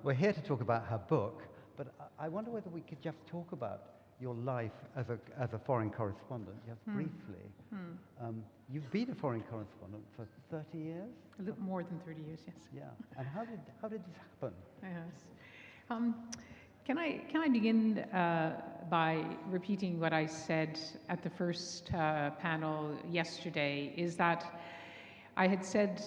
We're here to talk about her book, but I wonder whether we could just talk about your life as a foreign correspondent, just briefly. You've been a foreign correspondent for 30 years? A little more than 30 years, yes. Yeah, and how did this happen? Yes. Can I begin by repeating what I said at the first panel yesterday, is that I had said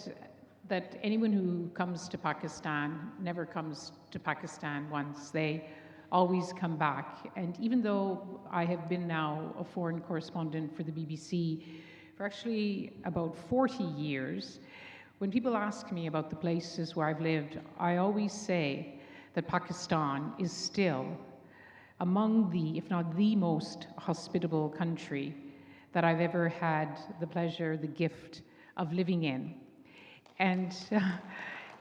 that anyone who comes to Pakistan never comes to Pakistan once. They always come back. And even though I have been now a foreign correspondent for the BBC for actually about 40 years, when people ask me about the places where I've lived, I always say that Pakistan is still among the, if not the most hospitable country that I've ever had the pleasure, the gift of living in. And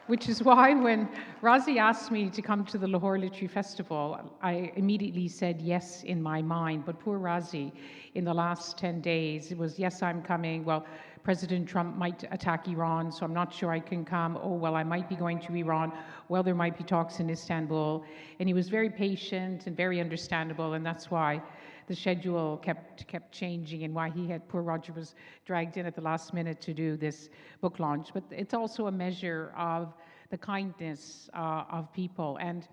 which is why when Razi asked me to come to the Lahore Literary Festival, I immediately said yes in my mind. But poor Razi, in the last 10 days, it was, yes, I'm coming. Well, President Trump might attack Iran, so I'm not sure I can come. Oh, well, I might be going to Iran. Well, there might be talks in Istanbul. And he was very patient and very understandable, and that's why the schedule kept changing, and why poor Roger was dragged in at the last minute to do this book launch. But it's also a measure of the kindness of people. And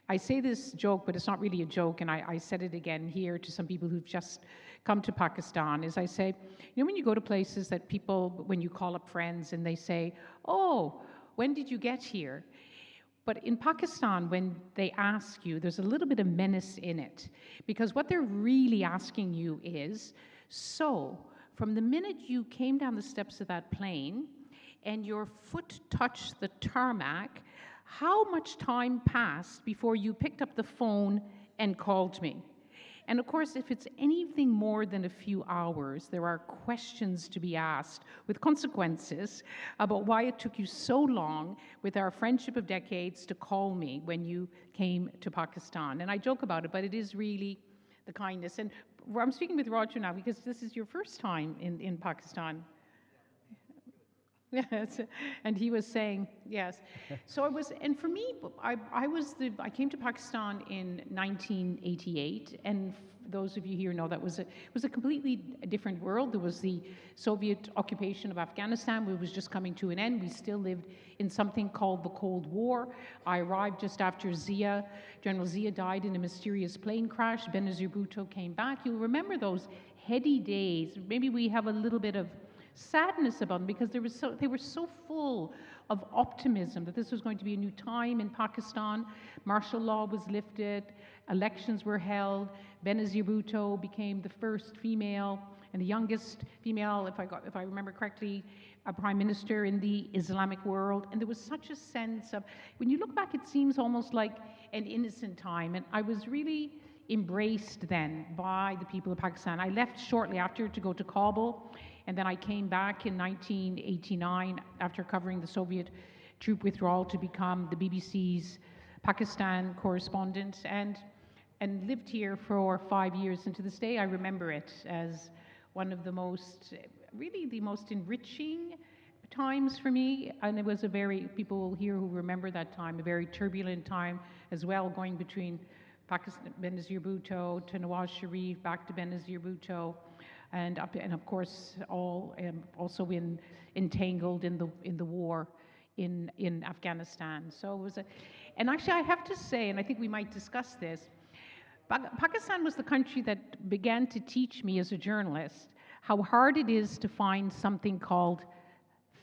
I say this joke, but it's not really a joke, and I said it again here to some people who've just come to Pakistan, is I say, you know, when you go to places that people, when you call up friends and they say, oh, when did you get here? But in Pakistan, when they ask you, there's a little bit of menace in it, because what they're really asking you is, so from the minute you came down the steps of that plane and your foot touched the tarmac, how much time passed before you picked up the phone and called me? And of course, if it's anything more than a few hours, there are questions to be asked with consequences about why it took you so long with our friendship of decades to call me when you came to Pakistan. And I joke about it, but it is really the kindness. And I'm speaking with Roger now because this is your first time in Pakistan. Yes, and he was saying yes. So it was, and for me, I came to Pakistan in 1988, and those of you here know that was a completely different world. There was the Soviet occupation of Afghanistan, which was just coming to an end. We still lived in something called the Cold War. I arrived just after General Zia died in a mysterious plane crash. Benazir Bhutto came back. You'll remember those heady days. Maybe we have a little bit of sadness about them because they were so full of optimism that this was going to be a new time in Pakistan. Martial law was lifted, elections were held, Benazir Bhutto became the first female and the youngest female, if I remember correctly, a prime minister in the Islamic world. And there was such a sense of, when you look back, it seems almost like an innocent time. And I was really embraced then by the people of Pakistan. I left shortly after to go to Kabul, and then I came back in 1989 after covering the Soviet troop withdrawal to become the BBC's Pakistan correspondent, and lived here for 5 years. And to this day, I remember it as one of the most enriching times for me. And it was people here who remember that time, a very turbulent time as well, going between Pakistan, Benazir Bhutto, to Nawaz Sharif, back to Benazir Bhutto, and of course also entangled in the war in Afghanistan. So it was and actually I have to say, and I think we might discuss this, Pakistan was the country that began to teach me as a journalist how hard it is to find something called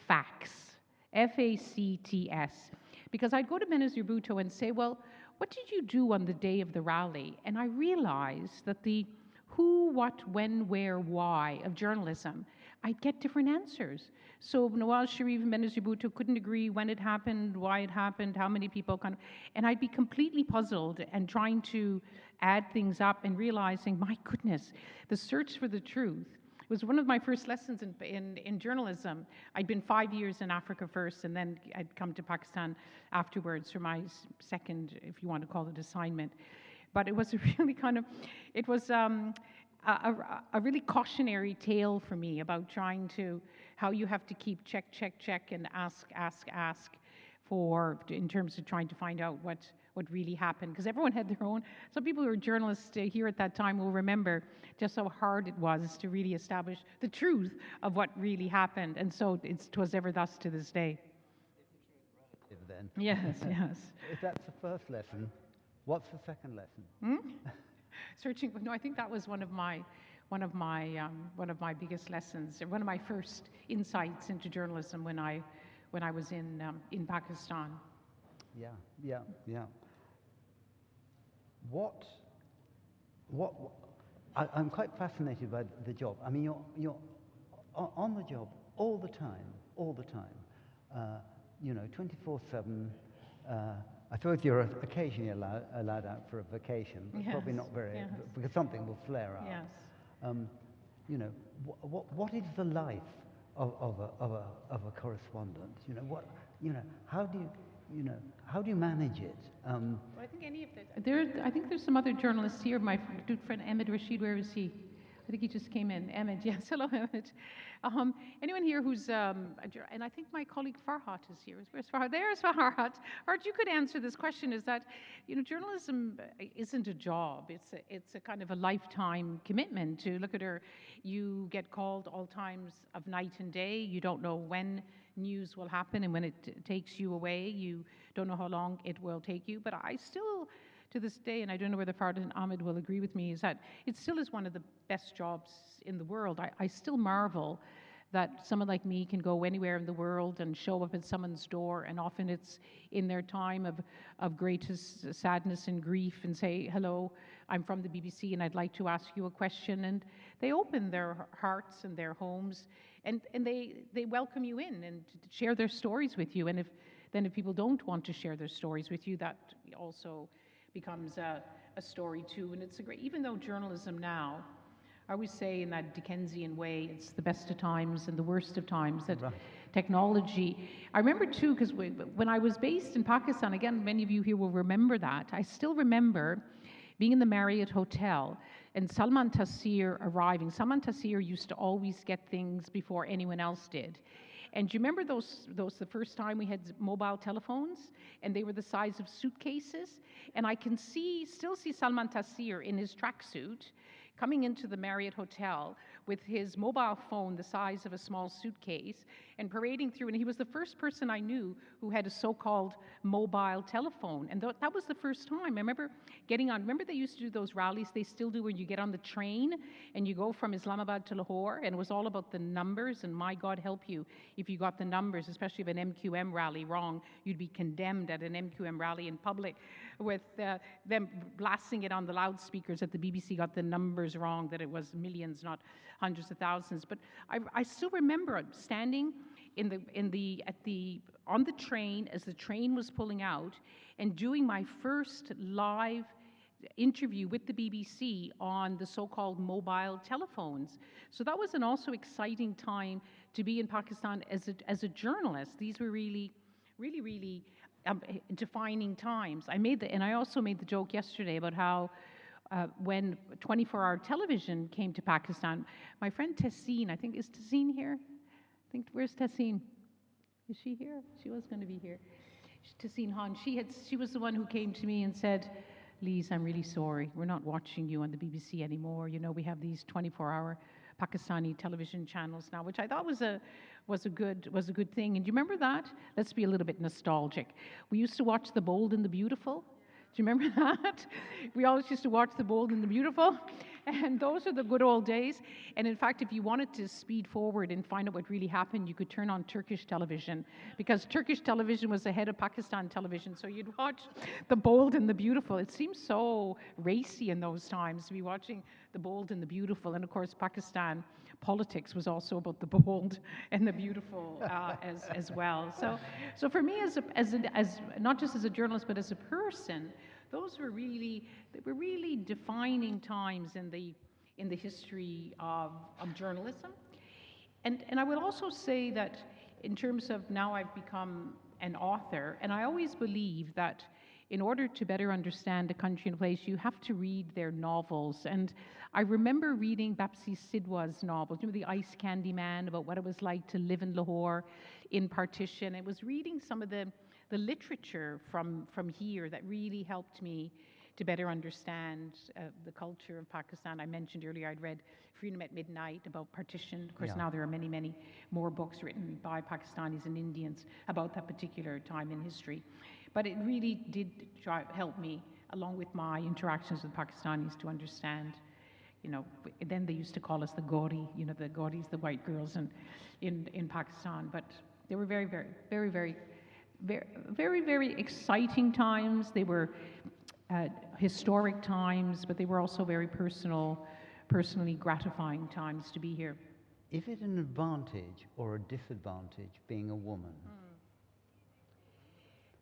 facts, F-A-C-T-S, because I'd go to Benazir Bhutto and say, well, what did you do on the day of the rally? And I realized that the who, what, when, where, why of journalism, I'd get different answers. So Nawaz Sharif and Benazir Bhutto couldn't agree when it happened, why it happened, how many people and I'd be completely puzzled and trying to add things up and realizing, my goodness, the search for the truth. It was one of my first lessons in journalism. I'd been 5 years in Africa first, and then I'd come to Pakistan afterwards for my second, if you want to call it, assignment. But it was a really a really cautionary tale for me about how you have to keep check, and ask in terms of trying to find out what really happened, because everyone had their own. Some people who were journalists here at that time will remember just how hard it was to really establish the truth of what really happened, and so it was ever thus to this day. Then. Yes, yes. If that's the first lesson, what's the second lesson? Searching. No, I think that was one of my biggest lessons, or one of my first insights into journalism when I was in Pakistan. Yeah. I'm quite fascinated by the job. I mean, you're on the job all the time. 24/7. I suppose you're occasionally allowed out for a vacation, but Yes, probably not very, yes. because something will flare up. Yes. What is the life of a correspondent? How do you manage it? Well, I think any of I think there's some other journalists here. My good friend Ahmed Rashid, where is he? I think he just came in. Ahmed, yes, hello, Ahmed. Anyone here who's, and I think my colleague Farhat is here. Where's Farhat? There's Farhat. Farhat, you could answer this question, is that, journalism isn't a job. It's a kind of a lifetime commitment. To look at her, you get called all times of night and day. You don't know when news will happen and when it takes you away. You don't know how long it will take you. But I still, to this day, and I don't know whether Farhat and Ahmed will agree with me, is that it still is one of the best jobs in the world. I still marvel that someone like me can go anywhere in the world and show up at someone's door, and often it's in their time of greatest sadness and grief, and say, hello, I'm from the BBC and I'd like to ask you a question. And they open their hearts and their homes, and they welcome you in and share their stories with you. And if people don't want to share their stories with you, that also becomes a story too. And it's even though journalism now, I always say in that Dickensian way, it's the best of times and the worst of times, that Right. technology. I remember too, because when I was based in Pakistan, again, many of you here will remember that, I still remember being in the Marriott Hotel and Salman Taseer arriving. Salman Taseer used to always get things before anyone else did. And do you remember those the first time we had mobile telephones, and they were the size of suitcases? And I can still see Salman Taseer in his tracksuit coming into the Marriott Hotel with his mobile phone the size of a small suitcase and parading through. And he was the first person I knew who had a so-called mobile telephone. And that was the first time. I remember getting on, remember they used to do those rallies they still do, where you get on the train and you go from Islamabad to Lahore, and it was all about the numbers, and my God help you if you got the numbers, especially of an MQM rally, wrong. You'd be condemned at an MQM rally in public, with them blasting it on the loudspeakers that the BBC got the numbers wrong, that it was millions, not hundreds of thousands. But I still remember standing on the train as the train was pulling out, and doing my first live interview with the BBC on the so-called mobile telephones. So that was an also exciting time to be in Pakistan as a journalist. These were really defining times. I also made the joke yesterday about how when 24-hour television came to Pakistan, my friend Tessin, I think, is Tessin here? Where's Tessin? Is she here? She was going to be here. Tessin Han, she was the one who came to me and said, Lyse, I'm really sorry. We're not watching you on the BBC anymore. We have these 24-hour Pakistani television channels now, which I thought was a good thing. And do you remember that? Let's be a little bit nostalgic. We used to watch The Bold and the Beautiful. Do you remember that? We always used to watch The Bold and the Beautiful. And those are the good old days. And in fact, if you wanted to speed forward and find out what really happened, you could turn on Turkish television, because Turkish television was ahead of Pakistan television. So you'd watch The Bold and the Beautiful. It seems so racy in those times to be watching The Bold and the Beautiful. And of course, Pakistan politics was also about the bold and the beautiful as well. So for me, as not just as a journalist but as a person, those were really defining times in the history of journalism. And I would also say that in terms of now I've become an author, and I always believe that in order to better understand a country and a place, you have to read their novels. And I remember reading Bapsi Sidhwa's novels, The Ice Candy Man, about what it was like to live in Lahore in partition. It was reading some of the the literature from here that really helped me to better understand the culture of Pakistan. I mentioned earlier I'd read Freedom at Midnight about partition. Of course, Yeah. now there are many, many more books written by Pakistanis and Indians about that particular time in history. But it really did help me, along with my interactions with Pakistanis, to understand, then they used to call us the Gauri, the Gauris, the white girls in Pakistan. But they were very, very, very, very, very, very, very exciting times. They were historic times, but they were also very personally gratifying times to be here. Is it an advantage or a disadvantage being a woman?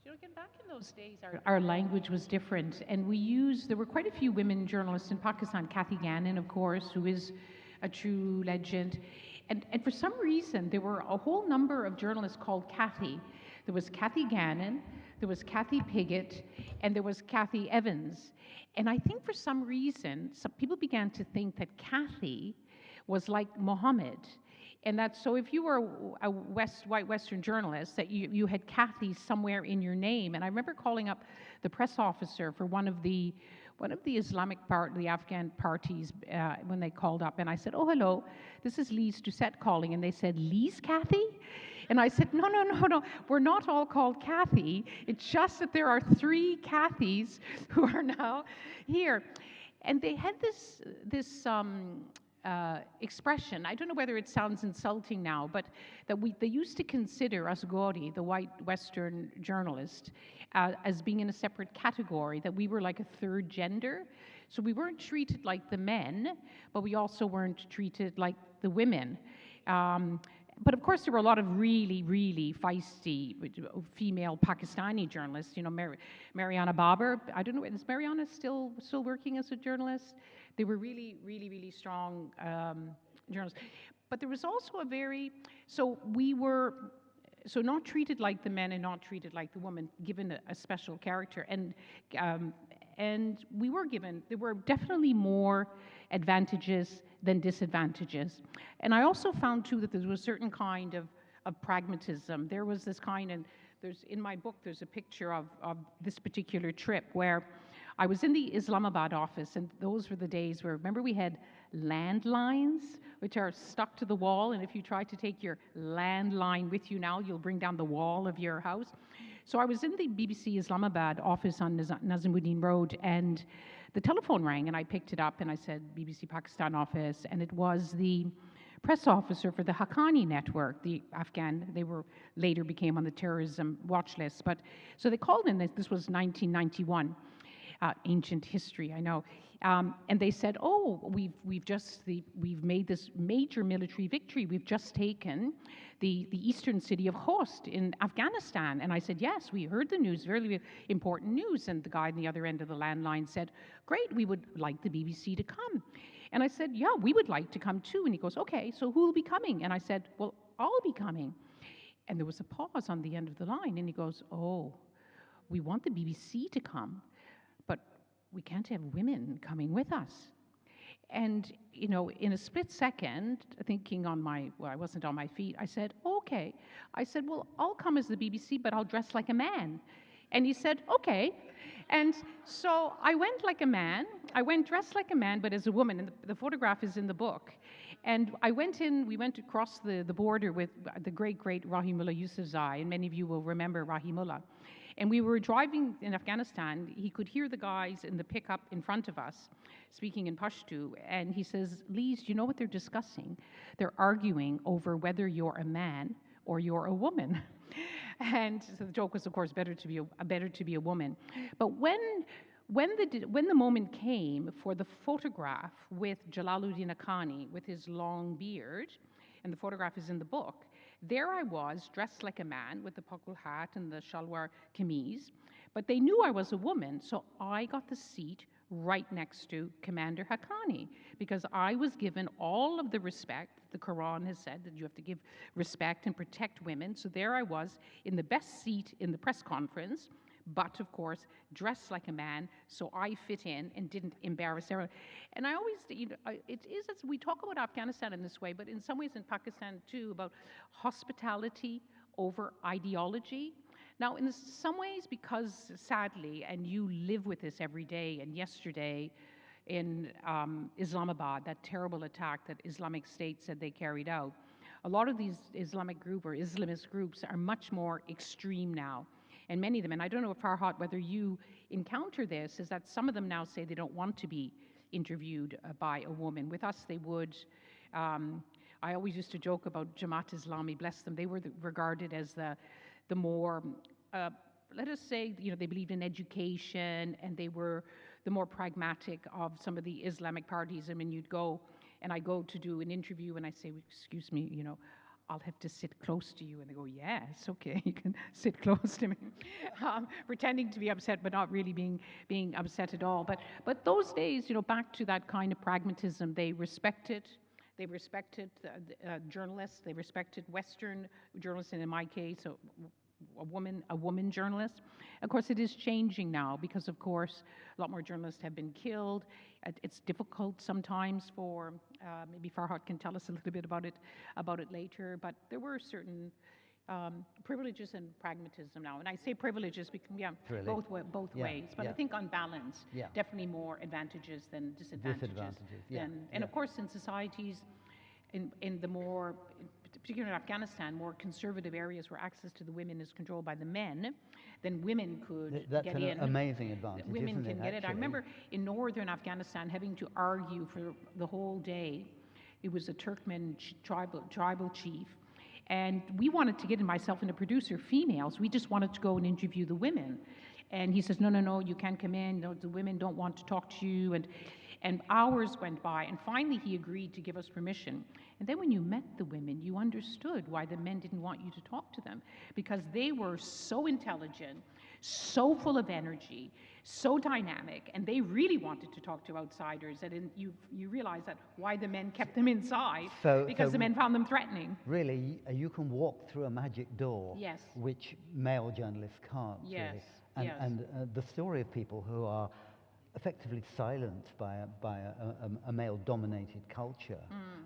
Again, back in those days, our language was different, and there were quite a few women journalists in Pakistan. Kathy Gannon, of course, who is a true legend. And for some reason, there were a whole number of journalists called Kathy. There was Kathy Gannon, there was Kathy Piggott, and there was Kathy Evans. And I think for some reason, some people began to think that Kathy was like Mohammed. And so if you were a white Western journalist, that you had Kathy somewhere in your name. And I remember calling up the press officer for one of the the Afghan parties, when they called up, and I said, "Oh, hello, this is Lyse Doucet calling," and they said, "Lyse Kathy?" And I said, no, we're not all called Kathy. It's just that there are 3 Kathys who are now here. And they had this expression, I don't know whether it sounds insulting now, but they used to consider us Gauri, the white Western journalist, as being in a separate category, that we were like a third gender. So we weren't treated like the men, but we also weren't treated like the women. But of course, there were a lot of really, really feisty female Pakistani journalists. Mariana Babar. I don't know, is Mariana still working as a journalist? They were really, really, really strong journalists. But there was also we were not treated like the men and not treated like the woman, given a special character. And there were definitely more advantages than disadvantages. And I also found too that there was a certain kind of pragmatism. There was this in my book, there's a picture of this particular trip where I was in the Islamabad office, and those were the days where, remember, we had landlines, which are stuck to the wall, and if you try to take your landline with you now, you'll bring down the wall of your house. So I was in the BBC Islamabad office on Nazimuddin Road, and the telephone rang, and I picked it up, and I said, BBC Pakistan office, and it was the press officer for the Haqqani network, the Afghan, they later became on the terrorism watch list. But so they called in, this was 1991. Ancient history, I know. And they said, "Oh, we've made this major military victory. We've just taken the eastern city of Khost in Afghanistan." And I said, "Yes, we heard the news, very important news." And the guy on the other end of the landline said, "Great, we would like the BBC to come." And I said, "Yeah, we would like to come too." And he goes, "Okay, so who will be coming?" And I said, "Well, I'll be coming." And there was a pause on the end of the line, and he goes, "Oh, we want the BBC to come, but we can't have women coming with us." And, in a split second, thinking I wasn't on my feet, I said, "Okay." I said, "Well, I'll come as the BBC, but I'll dress like a man." And he said, "Okay." And so I went like a man. I went dressed like a man, but as a woman. And the photograph is in the book. And we went across the border with the great Rahimullah Yousafzai, and many of you will remember Rahimullah. And we were driving in Afghanistan. He could hear the guys in the pickup in front of us speaking in Pashto. And he says, "Lyse, do you know what they're discussing? They're arguing over whether you're a man or you're a woman." And so the joke was, of course, better to be a woman. But when the moment came for the photograph with Jalaluddin Haqqani with his long beard, and the photograph is in the book, there I was, dressed like a man with the pakul hat and the shalwar kameez, but they knew I was a woman, so I got the seat right next to Commander Haqqani, because I was given all of the respect. The Quran has said that you have to give respect and protect women, so there I was in the best seat in the press conference, but of course dressed like a man, so I fit in and didn't embarrass everyone. And I always, it is, as we talk about Afghanistan in this way, but in some ways in Pakistan too, about hospitality over ideology. Now, in some ways, because sadly, and you live with this every day, and yesterday in Islamabad, that terrible attack that Islamic State said they carried out, a lot of these Islamic group or Islamist groups are much more extreme now. And many of them, and I don't know, Farhat, whether you encounter this, is that some of them now say they don't want to be interviewed by a woman. With us, they would. I always used to joke about Jamaat Islami, bless them. They were regarded as the more, let us say, they believed in education, and they were the more pragmatic of some of the Islamic parties. I mean, you'd go, and I go to do an interview, and I say, excuse me, I'll have to sit close to you. And they go, yes, okay, you can sit close to me. Pretending to be upset, but not really being upset at all. But those days, back to that kind of pragmatism, they respected journalists, they respected Western journalists, and in my case, a woman journalist. Of course, it is changing now because, of course, a lot more journalists have been killed. It's difficult sometimes for, maybe Farhat can tell us a little bit about it later, but there were certain privileges and pragmatism now. And I say privileges because, really? both ways, but I think on balance, definitely more advantages than disadvantages. And of course, in societies, in the more, particularly in Afghanistan, more conservative areas where access to the women is controlled by the men, then women could That's get an in. amazing advantage. Women can get it. I remember in northern Afghanistan having to argue for the whole day. It was a Turkmen tribal chief, and we wanted to get in, myself and a producer, females. We just wanted to go and interview the women. And he says, no, you can't come in. No, the women don't want to talk to you. And hours went by, and finally he agreed to give us permission. And then when you met the women, you understood why the men didn't want you to talk to them, because they were so intelligent, so full of energy, so dynamic, and they really wanted to talk to outsiders. And you realize that why the men kept them inside, because the men found them threatening. Really, you can walk through a magic door, yes, which male journalists can't. Yes, really. yes. And the story of people who are effectively silenced by a male-dominated culture.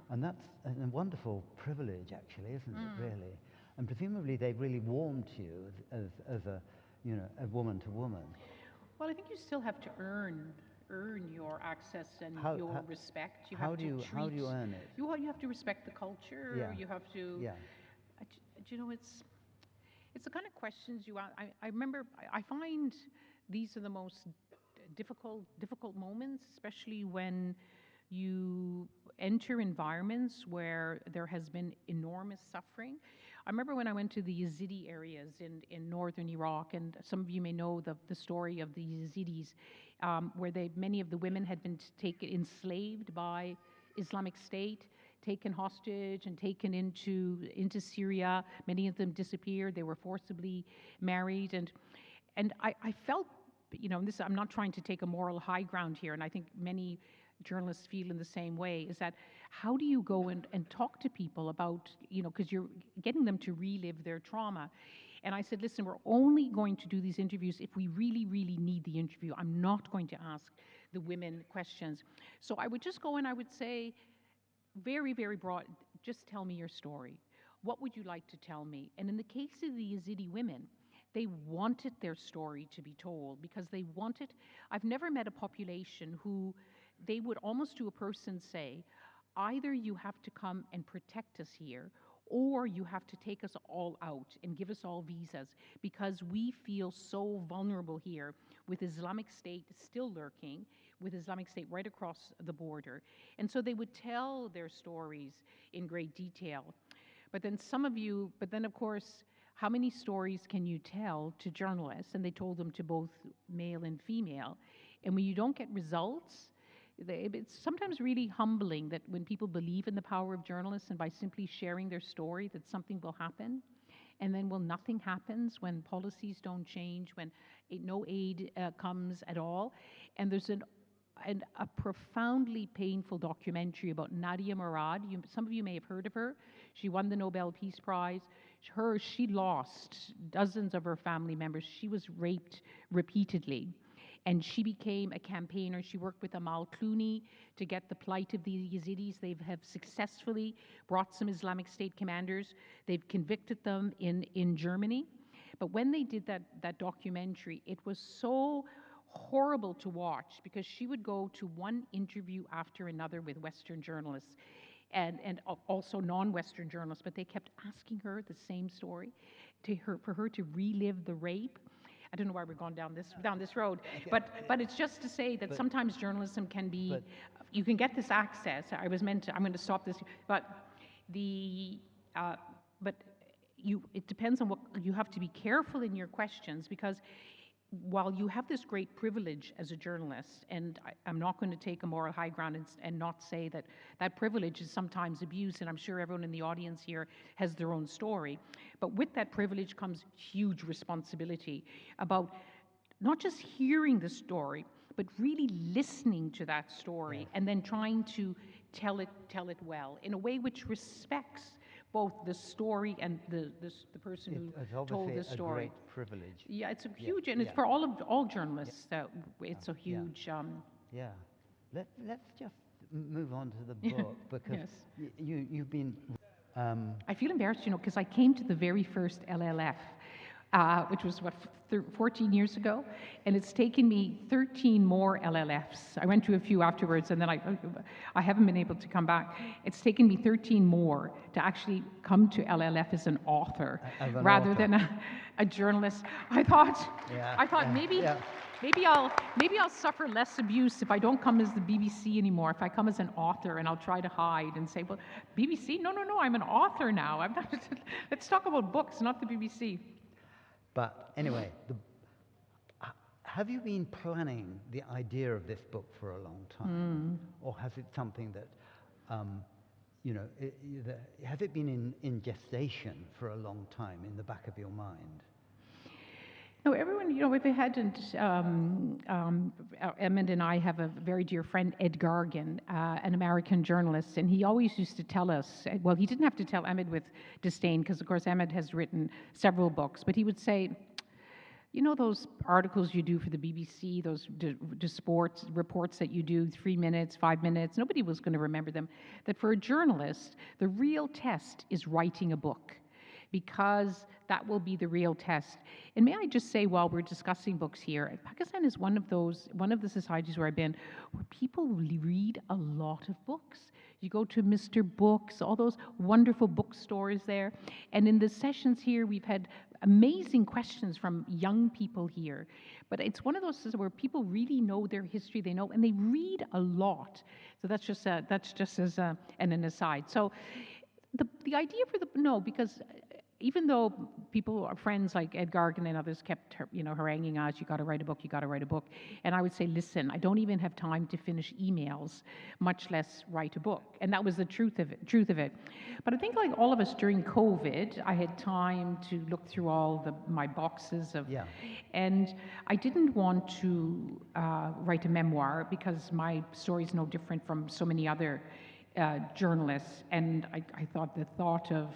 And that's a wonderful privilege, actually, isn't it, really? And presumably they really warmed to you as a woman to woman. Well, I think you still have to earn your access and your respect. How do you earn it? You have to respect the culture. Yeah. You have to. Yeah. It's the kind of questions you ask. I remember. I find these are the most difficult moments, especially when you enter environments where there has been enormous suffering. I remember when I went to the Yazidi areas in northern Iraq, and some of you may know the story of the Yazidis, where many of the women had been enslaved by Islamic State, taken hostage and taken into Syria. Many of them disappeared. They were forcibly married, and I felt, this, I'm not trying to take a moral high ground here, and I think many journalists feel in the same way, is that how do you go and talk to people about, because you're getting them to relive their trauma. And I said, listen, we're only going to do these interviews if we really, really need the interview. I'm not going to ask the women questions. So I would just go and I would say, very, very broad, just tell me your story. What would you like to tell me? And in the case of the Yazidi women, they wanted their story to be told because they wanted, I've never met a population who they would almost to a person say, either you have to come and protect us here, or you have to take us all out and give us all visas because we feel so vulnerable here with Islamic State still lurking, with Islamic State right across the border. And so they would tell their stories in great detail. But then of course, how many stories can you tell to journalists? And they told them to both male and female. And when you don't get results, it's sometimes really humbling that when people believe in the power of journalists and by simply sharing their story that something will happen. And then nothing happens when policies don't change, when no aid comes at all. And there's a profoundly painful documentary about Nadia Murad. Some of you may have heard of her. She won the Nobel Peace Prize. She lost dozens of her family members. She was raped repeatedly. And she became a campaigner. She worked with Amal Clooney to get the plight of the Yazidis. They have successfully brought some Islamic State commanders. They've convicted them in Germany. But when they did that documentary, it was so horrible to watch because she would go to one interview after another with Western journalists and also non-Western journalists, but they kept asking her the same story for her to relive the rape. I don't know why we're going down this road, but it's just to say that sometimes journalism can be, you can get this access. I'm going to stop this, but it depends on what, you have to be careful in your questions, because while you have this great privilege as a journalist, and I'm not going to take a moral high ground and not say that that privilege is sometimes abused, and I'm sure everyone in the audience here has their own story, but with that privilege comes huge responsibility about not just hearing the story, but really listening to that story and then trying to tell it well in a way which respects both the story and the person who told the story. It's a great privilege. Yeah, it's a huge, and it's for all journalists. It's a huge. Yeah. Let's just move on to the book, because you've been. I feel embarrassed, because I came to the very first LLF, which was 14 years ago, and it's taken me 13 more LLFs. I went to a few afterwards, and then I haven't been able to come back. It's taken me 13 more to actually come to LLF as an author, rather than a journalist. I thought maybe I'll suffer less abuse if I don't come as the BBC anymore. If I come as an author, and I'll try to hide and say, well, BBC? No, I'm an author now. I'm not. Let's talk about books, not the BBC. But anyway, have you been planning the idea of this book for a long time? Or has it something that, has it been in gestation for a long time in the back of your mind? No, everyone, if it hadn't, Emmett and I have a very dear friend, Ed Gargan, an American journalist, and he always used to tell us, well, he didn't have to tell Emmett with disdain, because of course Emmett has written several books, but he would say, those articles you do for the BBC, those sports reports that you do, 3 minutes, 5 minutes, nobody was going to remember them. That for a journalist, the real test is writing a book, because that will be the real test. And may I just say, while we're discussing books here, Pakistan is one of the societies where I've been, where people read a lot of books. You go to Mr. Books, all those wonderful bookstores there. And in the sessions here, we've had amazing questions from young people here. But it's one of those where people really know their history, they know, and they read a lot. So that's just as an aside. So the idea for because even though people, our friends like Ed Gargan and others kept, haranguing us, you got to write a book. And I would say, listen, I don't even have time to finish emails, much less write a book. And that was the truth of it. But I think, like all of us during COVID, I had time to look through all my boxes and I didn't want to write a memoir, because my story is no different from so many other journalists. And I thought the thought of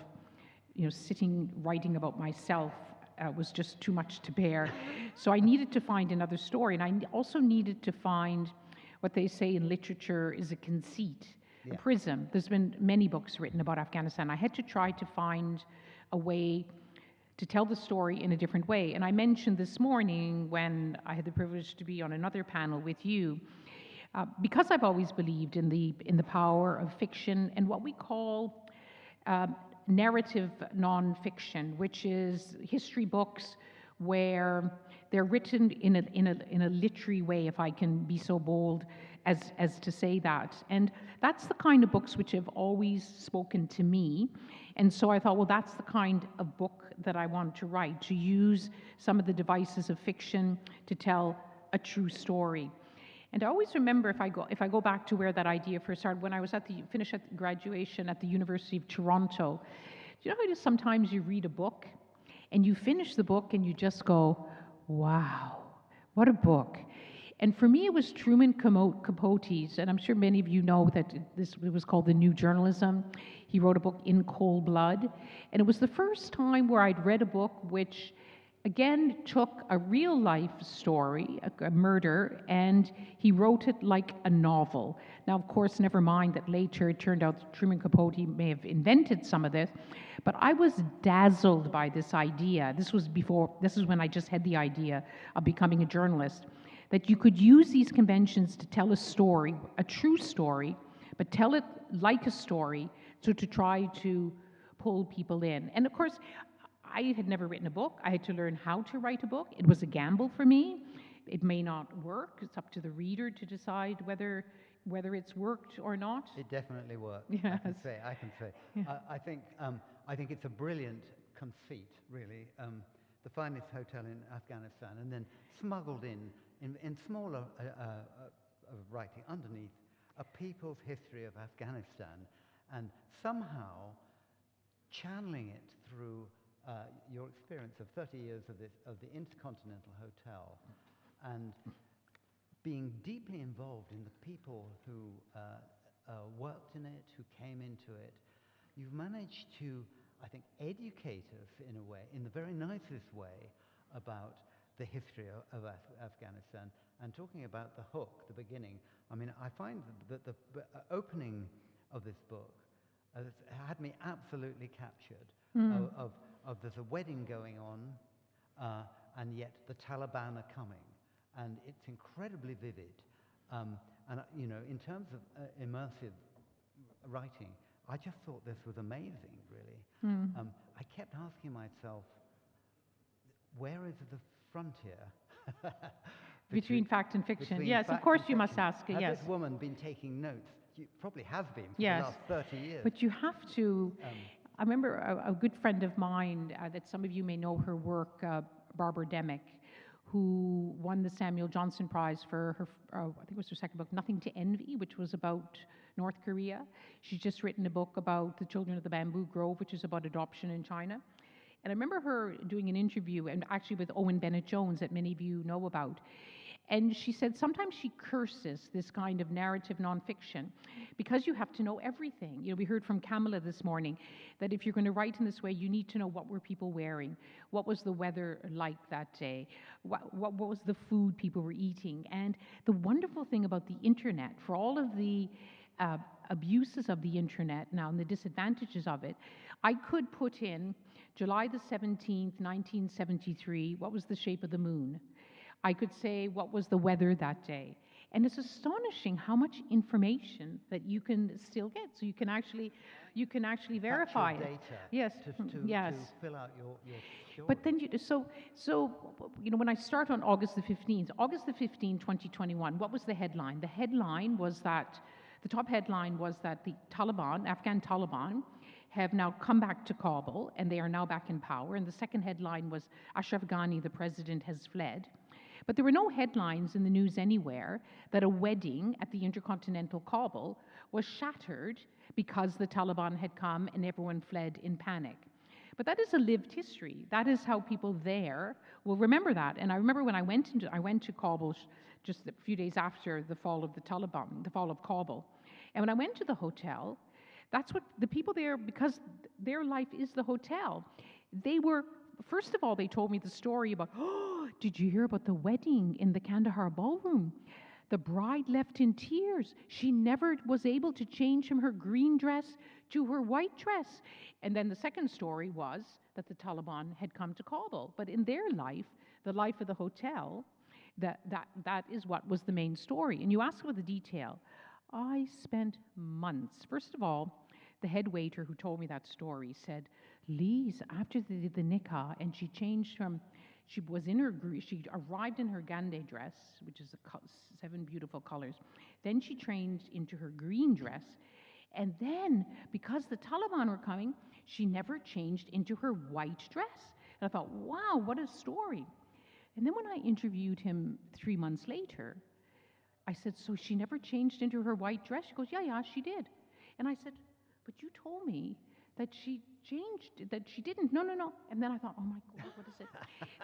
sitting writing about myself was just too much to bear. So I needed to find another story, and I also needed to find what they say in literature is a conceit, a prism. There's been many books written about Afghanistan. I had to try to find a way to tell the story in a different way. And I mentioned this morning, when I had the privilege to be on another panel with you, because I've always believed in the power of fiction and what we call narrative nonfiction, which is history books where they're written in a literary way, if I can be so bold as to say that. And that's the kind of books which have always spoken to me. And so I thought, well, that's the kind of book that I want to write, to use some of the devices of fiction to tell a true story. And I always remember, if I go back to where that idea first started, when I was finished at graduation at the University of Toronto. Do you know how it is sometimes you read a book and you finish the book and you just go, wow, what a book. And for me, it was Truman Capote's, and I'm sure many of you know that it was called The New Journalism. He wrote a book, In Cold Blood, and it was the first time where I'd read a book which, again took a real life story, a murder, and he wrote it like a novel. Now, of course, never mind that later it turned out that Truman Capote may have invented some of this, but I was dazzled by this idea. This is when I just had the idea of becoming a journalist, that you could use these conventions to tell a story, a true story, but tell it like a story, so to try to pull people in. And of course, I had never written a book. I had to learn how to write a book. It was a gamble for me. It may not work. It's up to the reader to decide whether it's worked or not. It definitely worked. Yes. I can say. Yeah. I think it's a brilliant conceit, really. The finest hotel in Afghanistan, and then smuggled in smaller writing underneath, a people's history of Afghanistan, and somehow channeling it through your experience of 30 years of the Intercontinental Hotel, and being deeply involved in the people who worked in it, who came into it. You've managed to, I think, educate us in a way, in the very nicest way, about the history of Afghanistan. And talking about the hook, the beginning, I mean, I find that the opening of this book had me absolutely captured. Of there's a wedding going on, and yet the Taliban are coming, and it's incredibly vivid. And you know, in terms of immersive writing, I just thought this was amazing, really. I kept asking myself, where is the frontier Between fact and fiction. between Yes, of fact course and you must fiction? ask it, Has yes. this woman been taking notes? She probably has been for Yes. the last 30 years. But you have to, I remember a good friend of mine that some of you may know her work, Barbara Demick, who won the Samuel Johnson Prize for her, I think it was her second book, Nothing to Envy, which was about North Korea. She's just written a book about the Children of the Bamboo Grove, which is about adoption in China. And I remember her doing an interview, and actually with Owen Bennett-Jones, that many of you know about. And she said sometimes she curses this kind of narrative nonfiction because you have to know everything. You know, we heard from Kamala this morning that if you're going to write in this way, you need to know what were people wearing, what was the weather like that day, what was the food people were eating. And the wonderful thing about the internet, for all of the abuses of the internet now and the disadvantages of it, I could put in July the 17th, 1973, what was the shape of the moon? I could say what was the weather that day. And it's astonishing how much information that you can still get. So you can actually verify Factual it. data Yes. to fill out your story. But then so you know, when I start on August the 15th, 2021, what was the headline? The headline was that the top headline was that the Taliban, Afghan Taliban, have now come back to Kabul, and they are now back in power. And the second headline was Ashraf Ghani, the president, has fled. But there were no headlines in the news anywhere that a wedding at the Intercontinental Kabul was shattered because the Taliban had come and everyone fled in panic. But that is a lived history. That is how people there will remember that. And I remember when I went to Kabul just a few days after the fall of the Taliban, the fall of Kabul. And when I went to the hotel, that's what the people there, because their life is the hotel, they were, first of all, they told me the story about, oh, did you hear about the wedding in the Kandahar ballroom? The bride left in tears. She never was able to change from her green dress to her white dress. And then the second story was that the Taliban had come to Kabul. But in their life, the life of the hotel, that is what was the main story. And you ask about the detail. I spent months. First of all, the head waiter who told me that story said, Lyse, after they did the nikah, and she changed from, she arrived in her gande dress, which is 7 beautiful colors. Then she changed into her green dress. And then, because the Taliban were coming, she never changed into her white dress. And I thought, wow, what a story. And then when I interviewed him 3 months later, I said, so she never changed into her white dress? She goes, yeah, she did. And I said, but you told me that she changed, that she didn't. No. And then I thought, oh my God, what is it?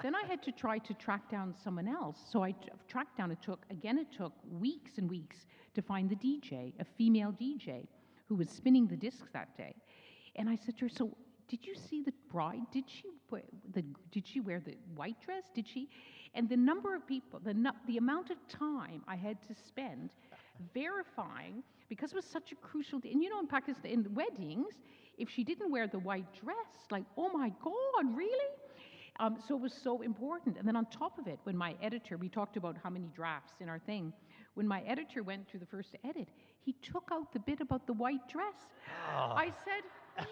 Then I had to try to track down someone else. So I tracked down, it took weeks and weeks to find the DJ, a female DJ, who was spinning the discs that day. And I said to her, so did you see the bride? Did she wear the white dress? Did she? And the number of people, the amount of time I had to spend verifying, because it was such a crucial day. And you know, in Pakistan, in weddings, if she didn't wear the white dress, like, oh my God, really? So it was so important. And then on top of it, when my editor, we talked about how many drafts in our thing, when my editor went through the first edit, he took out the bit about the white dress. Oh. I said,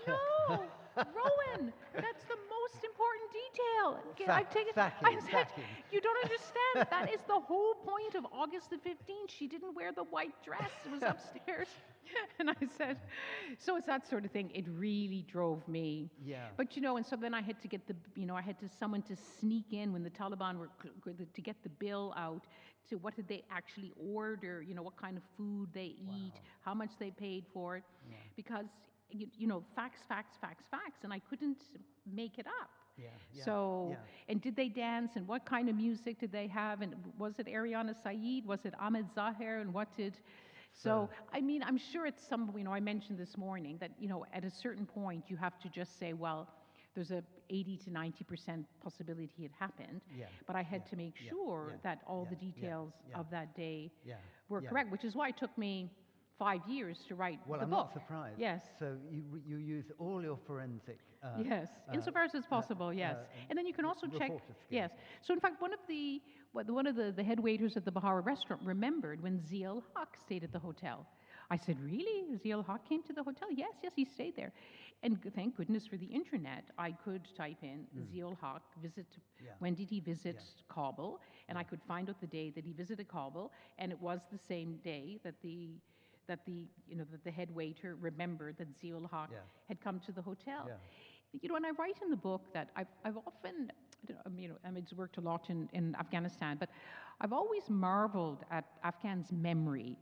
no, Rowan, that's the most important detail. I said, you don't understand. That is the whole point of August the 15th. She didn't wear the white dress. It was upstairs. And I said, so it's that sort of thing. It really drove me. Yeah. But, you know, and so then I had to get someone to sneak in when the Taliban were, to get the bill out to what did they actually order, you know, what kind of food they eat, how much they paid for it. Yeah. Because, you know, facts, and I couldn't make it up. Yeah, yeah, so, yeah. And did they dance, and what kind of music did they have, and was it Ariana Saeed, was it Ahmed Zahir, and what did... So, I mean, I'm sure it's some, you know, I mentioned this morning that, you know, at a certain point you have to just say, well, there's a 80 to 90% possibility it happened, but I had to make sure that all the details of that day were correct, which is why it took me 5 years to write the book. Well, I'm not surprised. Yes. So you use all your forensic... yes, insofar as it's possible, yes. And then you can also check... Yes. So in fact, one of the head waiters at the Bahara restaurant remembered when Ziaul Haq stayed at the hotel. I said, really? Ziaul Haq came to the hotel? Yes, he stayed there. And thank goodness for the internet, I could type in Ziaul Haq when did he visit Kabul, and I could find out the day that he visited Kabul, and it was the same day that the head waiter remembered that Ziaul Haq had come to the hotel. Yeah. You know, and I write in the book that I've often, you know, I mean, it's worked a lot in Afghanistan, but I've always marveled at Afghans' memory.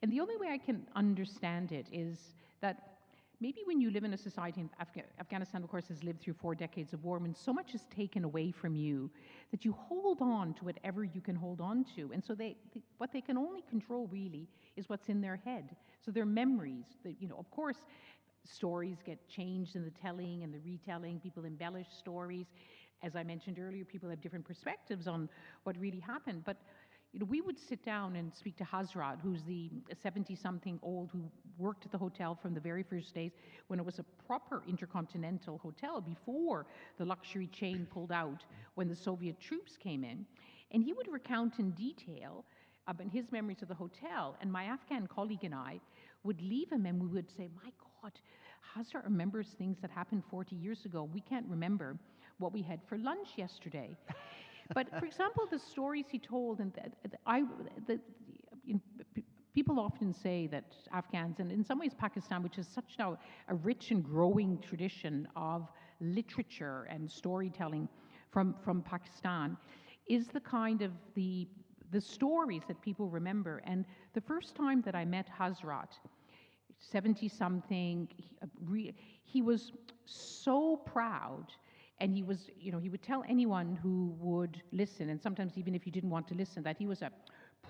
And the only way I can understand it is that maybe when you live in a society, in Afghanistan, of course, has lived through 4 decades of war, when so much is taken away from you, that you hold on to whatever you can hold on to. And so what they can only control really is what's in their head. So their memories, you know, of course, stories get changed in the telling and the retelling. People embellish stories. As I mentioned earlier, people have different perspectives on what really happened. But you know, we would sit down and speak to Hazrat, who's the 70-something-old who worked at the hotel from the very first days when it was a proper intercontinental hotel before the luxury chain pulled out when the Soviet troops came in. And he would recount in detail about his memories of the hotel. And my Afghan colleague and I would leave him and we would say, my God, Hazrat remembers things that happened 40 years ago. We can't remember what we had for lunch yesterday. But for example, the stories he told, and people often say that Afghans, and in some ways Pakistan, which is such now a rich and growing tradition of literature and storytelling from Pakistan, is the kind of the stories that people remember. And the first time that I met Hazrat, 70-something, he was so proud. And he was, you know, he would tell anyone who would listen, and sometimes even if you didn't want to listen, that he was a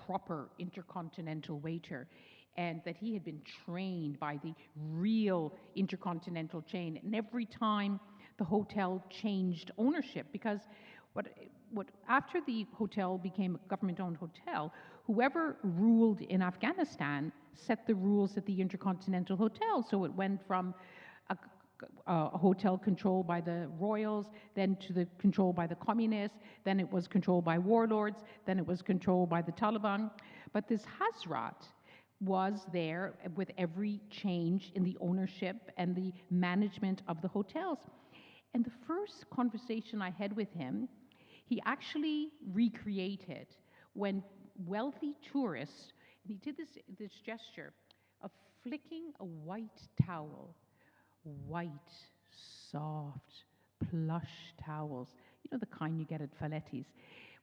proper intercontinental waiter, and that he had been trained by the real intercontinental chain. And every time the hotel changed ownership, because what after the hotel became a government-owned hotel, whoever ruled in Afghanistan set the rules at the Intercontinental Hotel. So it went from a hotel controlled by the royals, then to the controlled by the communists, then it was controlled by warlords, then it was controlled by the Taliban. But this Hazrat was there with every change in the ownership and the management of the hotels. And the first conversation I had with him, he actually recreated when wealthy tourists, and he did this gesture of flicking a white towel, white, soft, plush towels, you know, the kind you get at Faletti's,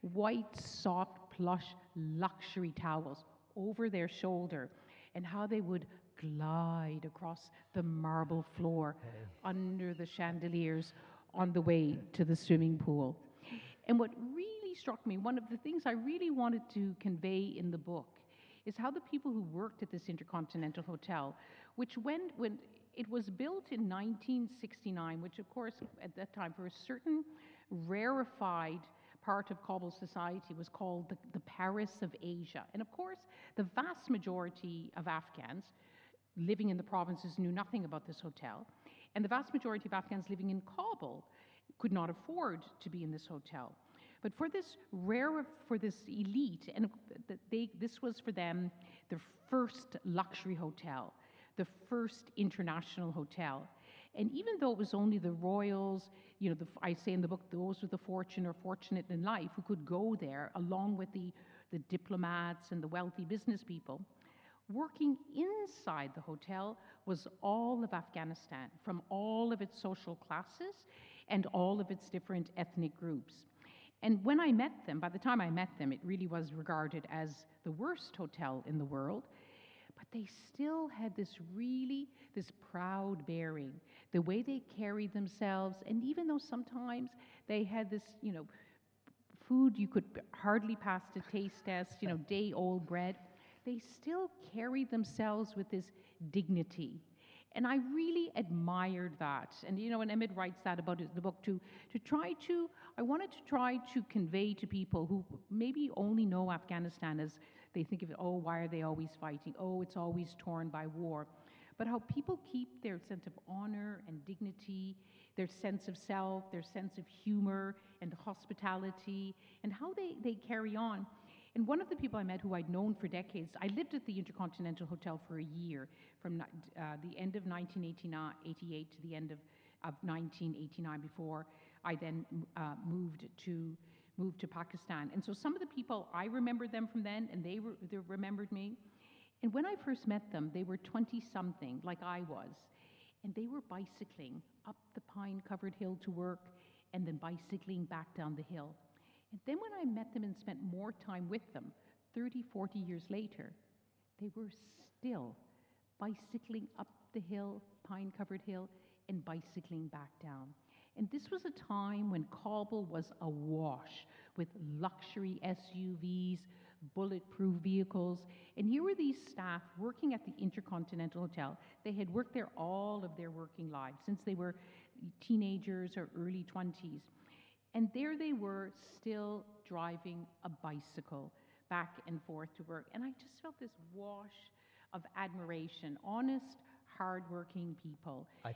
white, soft, plush, luxury towels over their shoulder, and how they would glide across the marble floor under the chandeliers on the way to the swimming pool. And what really struck me, one of the things I really wanted to convey in the book, is how the people who worked at this Intercontinental Hotel, which when it was built in 1969, which of course at that time for a certain rarefied part of Kabul society was called the Paris of Asia. And of course, the vast majority of Afghans living in the provinces knew nothing about this hotel. And the vast majority of Afghans living in Kabul could not afford to be in this hotel. But for this elite, and this was for them their first luxury hotel, the first international hotel. And even though it was only the royals, I say in the book, those with the fortune or fortunate in life who could go there, along with the diplomats and the wealthy business people, working inside the hotel was all of Afghanistan, from all of its social classes and all of its different ethnic groups. And when I met them, by the time I met them, it really was regarded as the worst hotel in the world. But they still had this proud bearing, the way they carried themselves. And even though sometimes they had this, food you could hardly pass the taste test, day-old bread, they still carried themselves with this dignity. And I really admired that. And, and Emmett writes that about the book I wanted to try to convey to people who maybe only know Afghanistan as they think of it, oh, why are they always fighting? Oh, it's always torn by war. But how people keep their sense of honor and dignity, their sense of self, their sense of humor and hospitality, and how they carry on. And one of the people I met who I'd known for decades, I lived at the Intercontinental Hotel for a year, from the end of 1988 to the end of 1989, before I then moved to Pakistan. And so some of the people, I remembered them from then, and they remembered me. And when I first met them, they were 20-something, like I was, and they were bicycling up the pine-covered hill to work, and then bicycling back down the hill. And then when I met them and spent more time with them, 30, 40 years later, they were still bicycling up the hill, pine-covered hill, and bicycling back down. And this was a time when Kabul was awash with luxury SUVs, bulletproof vehicles. And here were these staff working at the Intercontinental Hotel. They had worked there all of their working lives, since they were teenagers or early 20s. And there they were, still driving a bicycle back and forth to work. And I just felt this wash of admiration, honest, hardworking people. I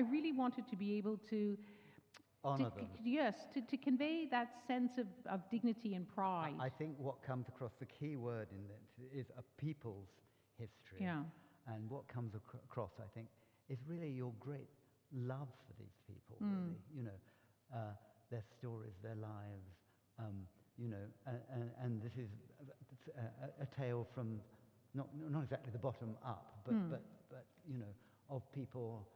really wanted to be able to honor them. Yes, to convey that sense of dignity and pride. I think what comes across, the key word in it is a people's history. Yeah. And what comes across, I think, is really your great love for these people, really. Their stories, their lives, and this is a tale from not exactly the bottom up, but of people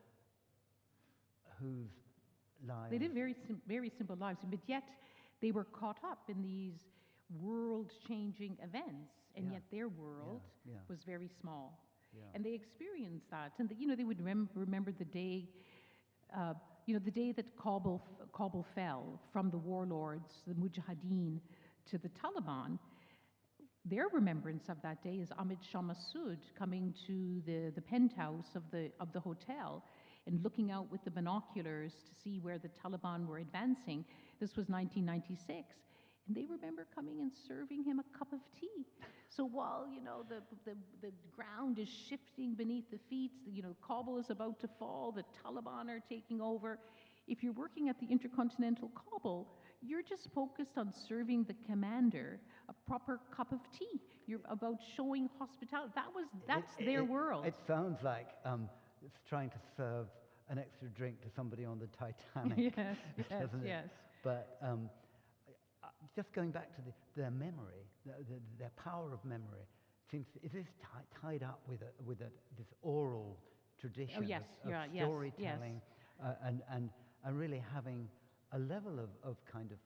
whose lives. They lived very simple lives, but yet they were caught up in these world-changing events, and yet their world was very small. Yeah. And they experienced that, and they would remember the day. The day that Kabul fell from the warlords, the Mujahideen, to the Taliban. Their remembrance of that day is Ahmed Shah Massoud coming to the penthouse of the hotel and looking out with the binoculars to see where the Taliban were advancing. This was 1996. And they remember coming and serving him a cup of tea. So while, the ground is shifting beneath the feet, Kabul is about to fall, the Taliban are taking over. If you're working at the Intercontinental Kabul, you're just focused on serving the commander a proper cup of tea. You're about showing hospitality. That's their world. It sounds like it's trying to serve an extra drink to somebody on the Titanic. Yes. But just going back to their memory, their power of memory, is this tied up with this oral tradition of storytelling, and really having a level of kind of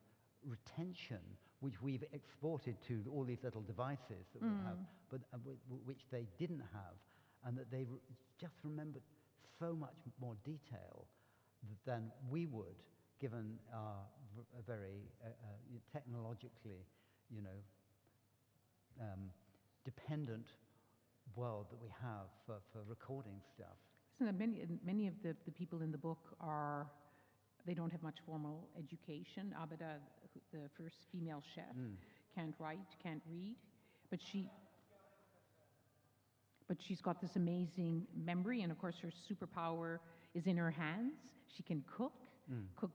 retention which we've exported to all these little devices that we have, but which they didn't have, and that they just remembered so much more detail than we would, given our very technologically, dependent world that we have for recording stuff. Isn't that many of the people in the book they don't have much formal education. Abida, the first female chef, can't write, can't read, but she's got this amazing memory, and of course her superpower is in her hands. She can cook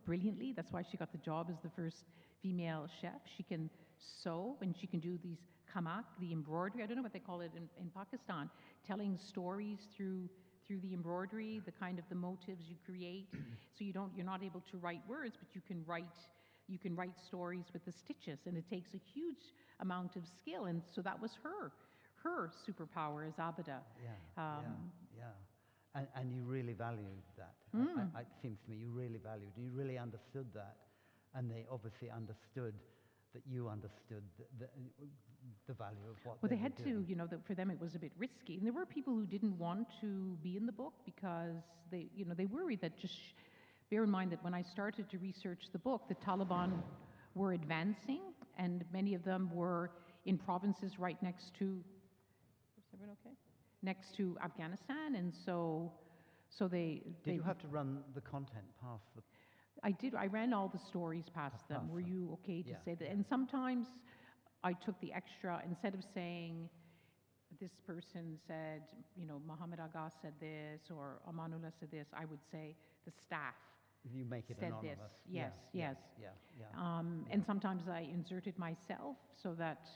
brilliantly. That's why she got the job as the first female chef. She can sew, and she can do these kamak, the embroidery. I don't know what they call it in Pakistan, telling stories through the embroidery, the kind of the motives you create. So you're not able to write words, but you can write stories with the stitches, and it takes a huge amount of skill. And so that was her superpower is Abida. And you really valued that. It seems to me you really valued, and you really understood that, and they obviously understood that you understood the value of what. Well, they had to, for them it was a bit risky, and there were people who didn't want to be in the book because they worried that bear in mind that when I started to research the book, the Taliban were advancing, and many of them were in provinces right next to. Is everyone okay? Next to Afghanistan, and so they. Did you have to run the content past the? I did. I ran all the stories past them. Were you okay to say that? And sometimes I took the extra, instead of saying, this person said, Muhammad Agha said this, or Amanullah said this, I would say, the staff You make it said anonymous. this. Yes. And sometimes I inserted myself so that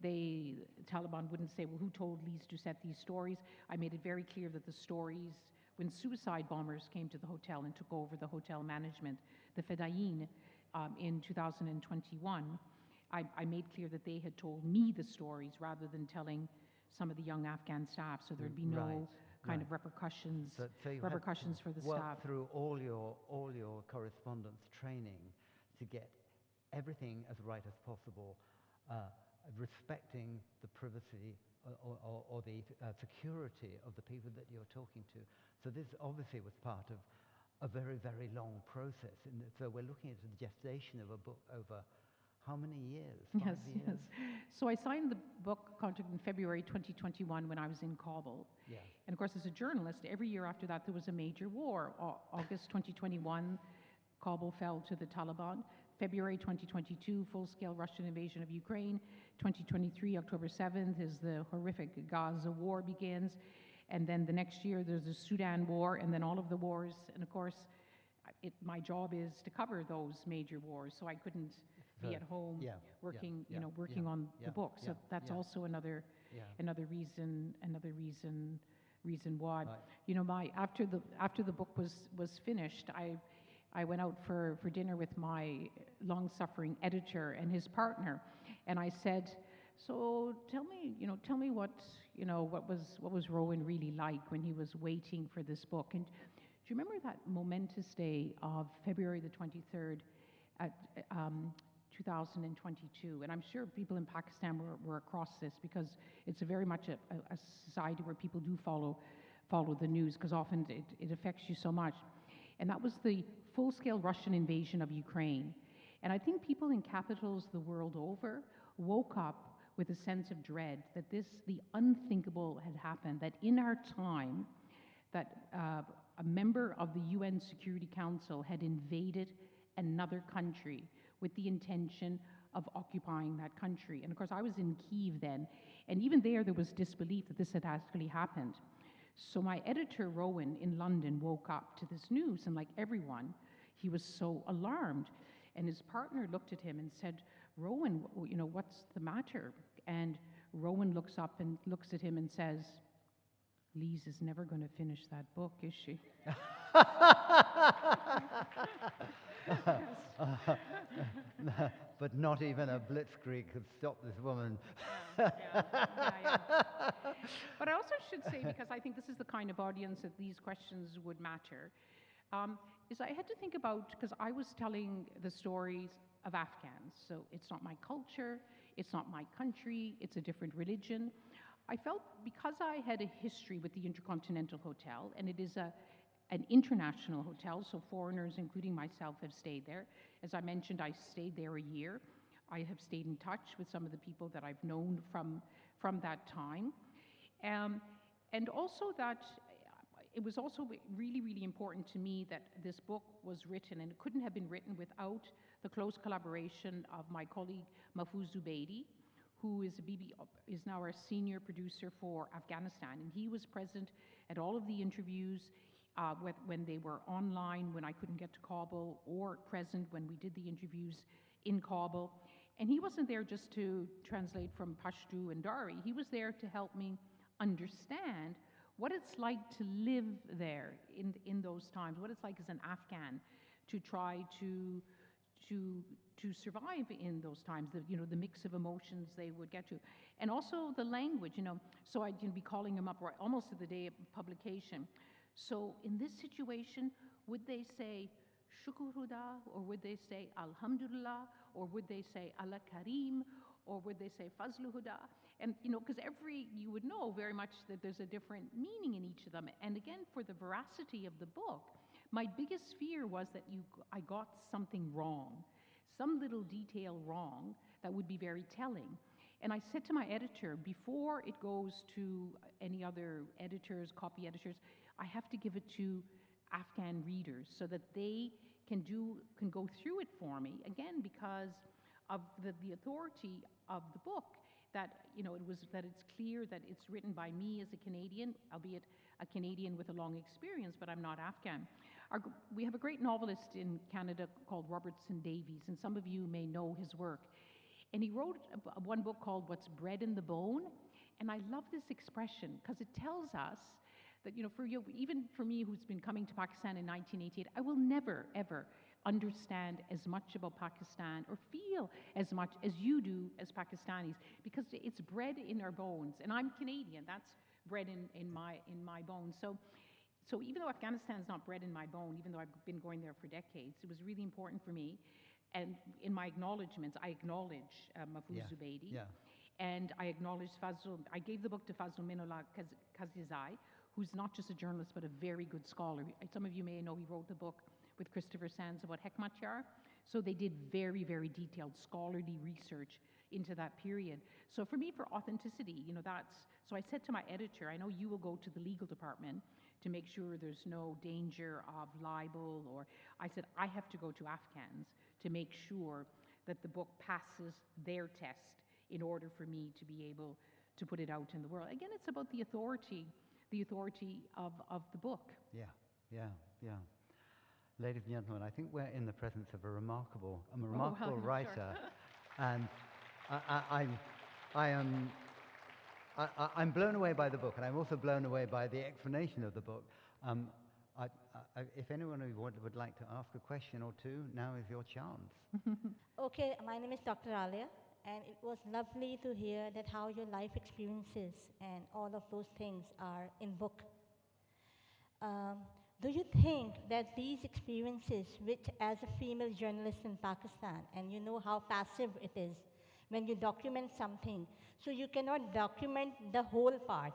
the Taliban wouldn't say, well, who told Lyse Doucet these stories? I made it very clear that the stories, when suicide bombers came to the hotel and took over the hotel management, the Fedayeen, in 2021, I made clear that they had told me the stories rather than telling some of the young Afghan staff, so there'd be no kind of repercussions so you repercussions for the work staff. Through all your correspondence training to get everything as right as possible, respecting the privacy or the security of the people that you're talking to. So this obviously was part of a very, very long process. And so we're looking at the gestation of a book over how many years? 5 years? Yes. So I signed the book contract in February 2021 when I was in Kabul. Yes. And of course, as a journalist, every year after that, there was a major war. August 2021, Kabul fell to the Taliban. February 2022, full-scale Russian invasion of Ukraine. 2023, October 7th, is the horrific Gaza war begins. And then the next year, there's the Sudan war, and then all of the wars. And of course, my job is to cover those major wars, so I couldn't be at home working, working on the book. So that's also another reason why. Right. After the book was finished, I went out for dinner with my long-suffering editor and his partner, and I said, so tell me what was Rowan really like when he was waiting for this book? And do you remember that momentous day of February the 23rd at 2022? And I'm sure people in Pakistan were across this, because it's very much a society where people do follow the news, because often it affects you so much. And that was the full-scale Russian invasion of Ukraine. And I think people in capitals the world over woke up with a sense of dread that the unthinkable had happened, that in our time, that a member of the UN Security Council had invaded another country with the intention of occupying that country. And of course, I was in Kyiv then, and even there was disbelief that this had actually happened. So my editor, Rowan, in London, woke up to this news, and like everyone, he was so alarmed. And his partner looked at him and said, Rowan, what's the matter? And Rowan looks up and looks at him and says, Lyse is never going to finish that book, is she? But not even a blitzkrieg could stop this woman. Yeah. But I also should say, because I think this is the kind of audience that these questions would matter, is I had to think about, because I was telling the stories of Afghans, so it's not my culture, it's not my country, it's a different religion. I felt, because I had a history with the Intercontinental Hotel, and it is an international hotel, so foreigners, including myself, have stayed there. As I mentioned, I stayed there a year. I have stayed in touch with some of the people that I've known from from that time. And also that it was also really, really important to me that this book was written, and it couldn't have been written without the close collaboration of my colleague Mahfouz Zubaydi, who is now our senior producer for Afghanistan. And he was present at all of the interviews when they were online, when I couldn't get to Kabul, or present when we did the interviews in Kabul. And he wasn't there just to translate from Pashto and Dari. He was there to help me understand what it's like to live there in those times, what it's like as an Afghan to try to survive in those times, the mix of emotions they would get to. And also the language, so I'd be calling him up almost to the day of publication. So in this situation, would they say Shukur Huda, or would they say Alhamdulillah, or would they say Allah Kareem, or would they say Fazlu Huda? And, because you would know very much that there's a different meaning in each of them. And again, for the veracity of the book, my biggest fear was that I got something wrong, some little detail wrong that would be very telling. And I said to my editor, before it goes to any other editors, copy editors, I have to give it to Afghan readers so that they can go through it for me, again, because of the authority of the book, that that it's clear that it's written by me as a Canadian, albeit a Canadian with a long experience, but I'm not Afghan. We have a great novelist in Canada called Robertson Davies, and some of you may know his work. And he wrote one book called What's Bred in the Bone, and I love this expression because it tells us that, even for me who's been coming to Pakistan in 1988, I will never, ever understand as much about Pakistan or feel as much as you do as Pakistanis, because it's bred in our bones. And I'm Canadian, that's bred in my bones. So even though Afghanistan's not bred in my bone, even though I've been going there for decades, it was really important for me. And in my acknowledgements, I acknowledge Mahfouz Zubaydi. Yeah. And I acknowledge I gave the book to Fazl Minullah Kazizai, who's not just a journalist, but a very good scholar. Some of you may know he wrote the book with Christopher Sands about Hekmatyar. So they did very, very detailed scholarly research into that period. So for me, for authenticity, so I said to my editor, I know you will go to the legal department to make sure there's no danger of libel, or I said, I have to go to Afghans to make sure that the book passes their test in order for me to be able to put it out in the world. Again, it's about the authority of the book. Yeah. Ladies and gentlemen, I think we're in the presence of a remarkable writer, sure. And I'm blown away by the book, and I'm also blown away by the explanation of the book. If anyone would like to ask a question or two, now is your chance. Okay, my name is Dr. Alia, and it was lovely to hear that how your life experiences and all of those things are in book. Do you think that these experiences, which as a female journalist in Pakistan, and you know how passive it is when you document something, so you cannot document the whole part,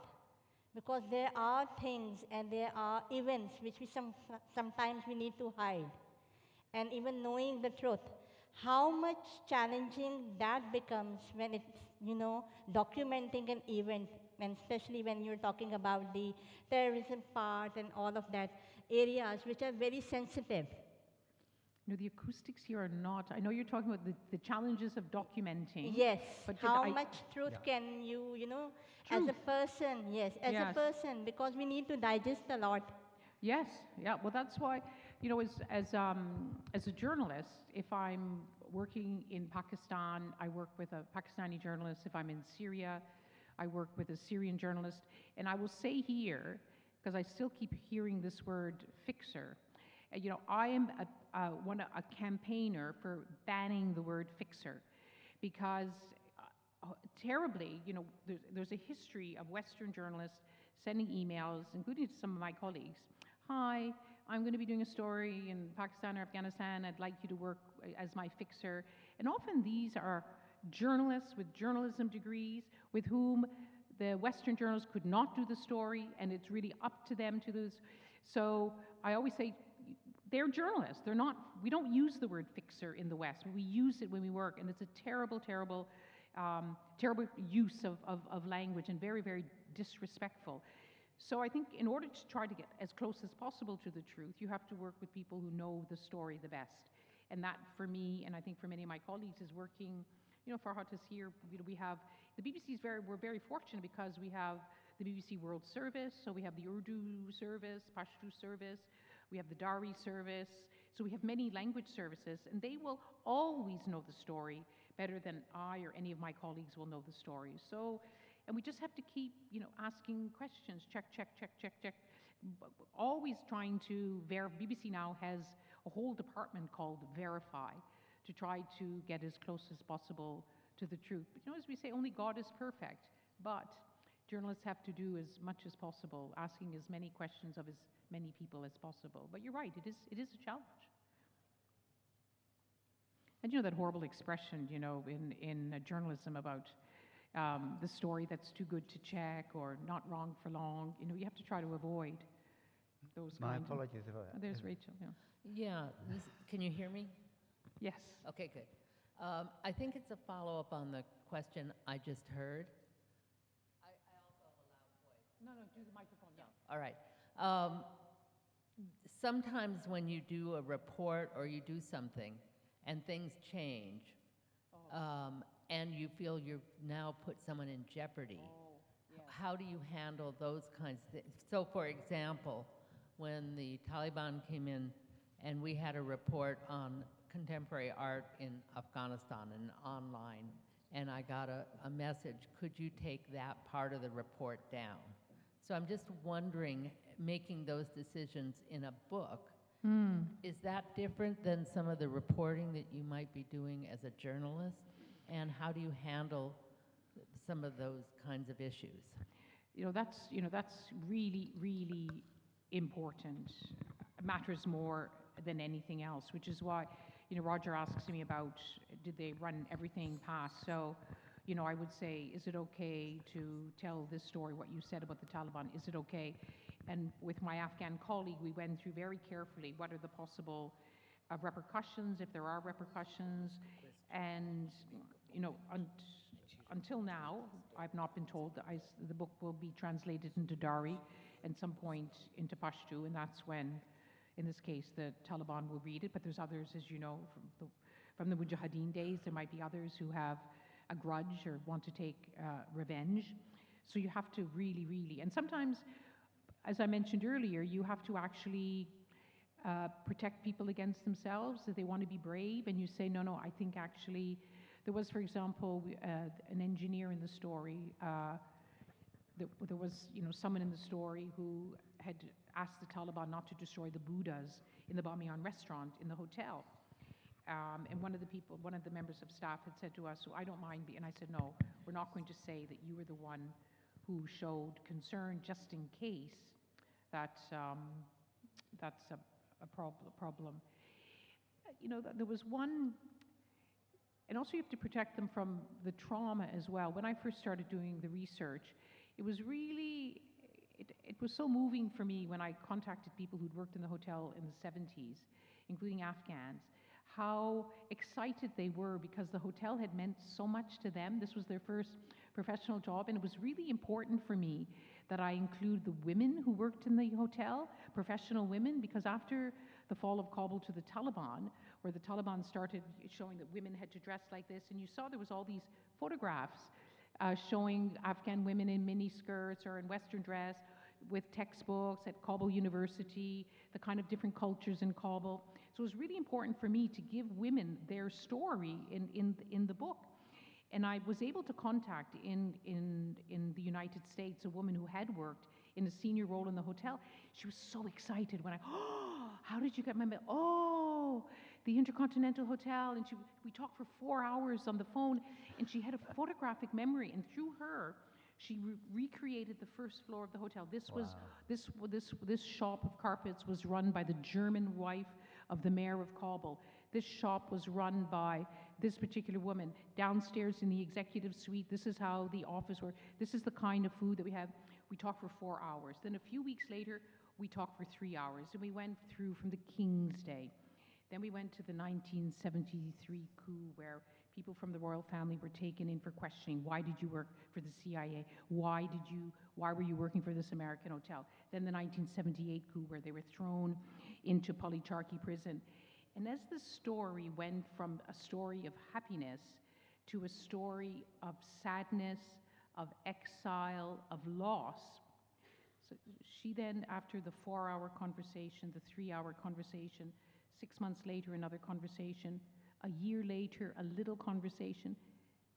because there are things and there are events which sometimes we need to hide. And even knowing the truth, how much challenging that becomes when it's, documenting an event, and especially when you're talking about the terrorism part and all of that, areas which are very sensitive. The acoustics here are not, I know you're talking about the challenges of documenting. Yes, but how much truth can you, as a person, a person, because we need to digest a lot. Yes, well that's why, as a journalist, if I'm working in Pakistan, I work with a Pakistani journalist. If I'm in Syria, I work with a Syrian journalist. And I will say here, because I still keep hearing this word fixer, I am a campaigner for banning the word fixer, because terribly, there's a history of Western journalists sending emails, including to some of my colleagues. Hi, I'm going to be doing a story in Pakistan or Afghanistan. I'd like you to work as my fixer. And often these are journalists with journalism degrees with whom the Western journalists could not do the story, and it's really up to them to do this. So I always say, they're journalists. We don't use the word fixer in the West. We use it when we work, and it's a terrible, terrible terrible use of language and very, very disrespectful. So I think in order to try to get as close as possible to the truth, you have to work with people who know the story the best. And that, for me, and I think for many of my colleagues, is working, Farhat is here, we have, the BBC we're very fortunate because we have the BBC World Service, so we have the Urdu service, Pashto service, we have the Dari service, so we have many language services, and they will always know the story better than I or any of my colleagues will know the story. So, and we just have to keep, asking questions, check, always trying to verify. BBC now has a whole department called Verify to try to get as close as possible to the truth. But as we say, only God is perfect, but journalists have to do as much as possible, asking as many questions of as many people as possible. But you're right, it is a challenge. And that horrible expression, in journalism about the story that's too good to check or not wrong for long. You have to try to avoid those My kinds apologies about that. There's Rachel, yeah. Yeah, can you hear me? Yes. Okay, good. I think it's a follow-up on the question I just heard. I also have a loud voice. No, do the microphone, yeah. All right. Sometimes when you do a report or you do something and things change, and you feel you've now put someone in jeopardy, how do you handle those kinds of things? So, for example, when the Taliban came in and we had a report on contemporary art in Afghanistan and online, and I got a message, could you take that part of the report down? So I'm just wondering, making those decisions in a book, is that different than some of the reporting that you might be doing as a journalist? And how do you handle some of those kinds of issues? That's really, really important. It matters more than anything else, which is why, Roger asks me about, did they run everything past? So, I would say, is it okay to tell this story, what you said about the Taliban? Is it okay? And with my Afghan colleague, we went through very carefully what are the possible repercussions, if there are repercussions. And, until now, I've not been told that the book will be translated into Dari and some point into Pashto, and that's when, in this case, the Taliban will read it. But there's others, as you know, from the Mujahideen days, there might be others who have a grudge or want to take revenge. So you have to really, really, and sometimes, as I mentioned earlier, you have to actually protect people against themselves, that they want to be brave, and you say, no, I think actually, there was, for example, an engineer in the story, there was, someone in the story who had asked the Taliban not to destroy the Buddhas in the Bamiyan restaurant in the hotel. And one of the members of staff had said to us, so I don't mind, and I said, no, we're not going to say that you were the one who showed concern, just in case that's a problem. There was one, and also you have to protect them from the trauma as well. When I first started doing the research, it was really, it was so moving for me when I contacted people who'd worked in the hotel in the 70s, including Afghans, how excited they were because the hotel had meant so much to them. This was their first professional job, and it was really important for me that I include the women who worked in the hotel, professional women, because after the fall of Kabul to the Taliban, where the Taliban started showing that women had to dress like this, and you saw there was all these photographs showing Afghan women in mini skirts or in Western dress with textbooks at Kabul University, the kind of different cultures in Kabul. So it was really important for me to give women their story in the book. And I was able to contact in the United States a woman who had worked in a senior role in the hotel. She was so excited when how did you get my mail? Oh, the Intercontinental Hotel. And we talked for 4 hours on the phone, and she had a photographic memory, and through her, she recreated the first floor of the hotel. This shop of carpets was run by the German wife of the mayor of Kabul. This shop was run by this particular woman. Downstairs in the executive suite, this is how the office worked. This is the kind of food that we have. We talked for 4 hours. Then a few weeks later, we talked for 3 hours. And we went through from the King's Day. Then we went to the 1973 coup, where people from the royal family were taken in for questioning. Why did you work for the CIA? Why were you working for this American hotel? Then the 1978 coup, where they were thrown into Polycharky prison. And as the story went from a story of happiness to a story of sadness, of exile, of loss, so she then, after the 4-hour conversation, the 3-hour conversation, 6 months later, another conversation, a year later, a little conversation,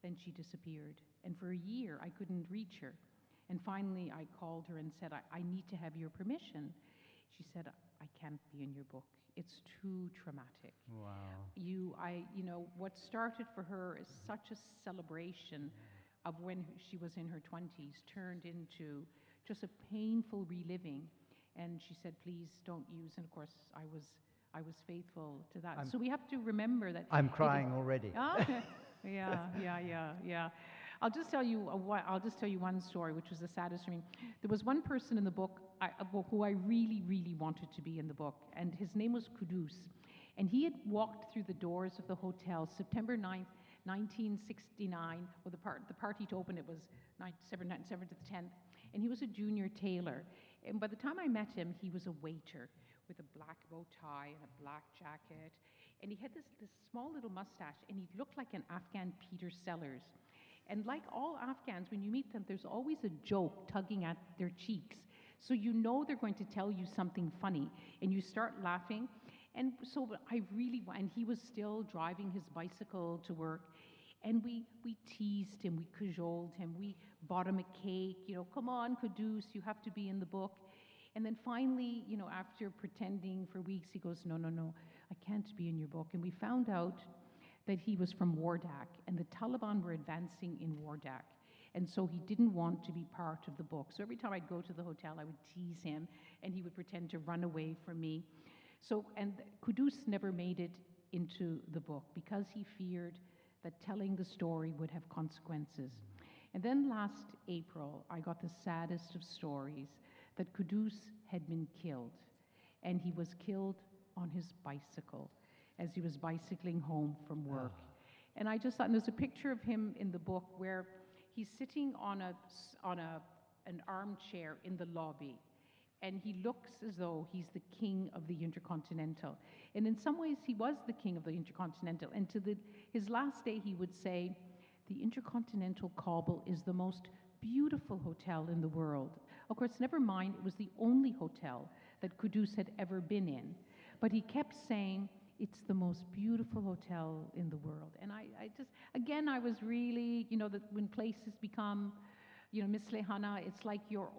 then she disappeared. And for a year, I couldn't reach her. And finally, I called her and said, I need to have your permission. She said, I can't be in your book. It's too traumatic. Wow. What started for her as such a celebration of when she was in her 20s turned into just a painful reliving. And she said, please don't use, and of course, I was faithful to that. So we have to remember that. I'm crying already. Oh, okay. Yeah. I'll just tell you one story, which was the saddest for me. There was one person in the book who I really, really wanted to be in the book, and his name was Kudus. And he had walked through the doors of the hotel September 9th, 1969. Well, the party to open it was September 7th to the 10th, and he was a junior tailor. And by the time I met him, he was a waiter with a black bow tie and a black jacket. And he had this small little mustache, and he looked like an Afghan Peter Sellers. And like all Afghans, when you meet them, there's always a joke tugging at their cheeks. So you know they're going to tell you something funny, and you start laughing. And so and he was still driving his bicycle to work. And we teased him, we cajoled him, we bought him a cake, come on, Kudus, you have to be in the book. And then finally, after pretending for weeks, he goes, no, I can't be in your book. And we found out that he was from Wardak, and the Taliban were advancing in Wardak. And so he didn't want to be part of the book. So every time I'd go to the hotel, I would tease him, and he would pretend to run away from me. And Kudus never made it into the book because he feared that telling the story would have consequences. And then last April, I got the saddest of stories, that Kudus had been killed. And he was killed on his bicycle as he was bicycling home from work. And I just thought, and there's a picture of him in the book where he's sitting on an armchair in the lobby, and he looks as though he's the king of the Intercontinental. And in some ways, he was the king of the Intercontinental. And his last day, he would say, the Intercontinental Kabul is the most beautiful hotel in the world. Of course, never mind, it was the only hotel that Kudus had ever been in. But he kept saying, it's the most beautiful hotel in the world. And I just, again, I was really, that when places become, Miss Lehana, it's like your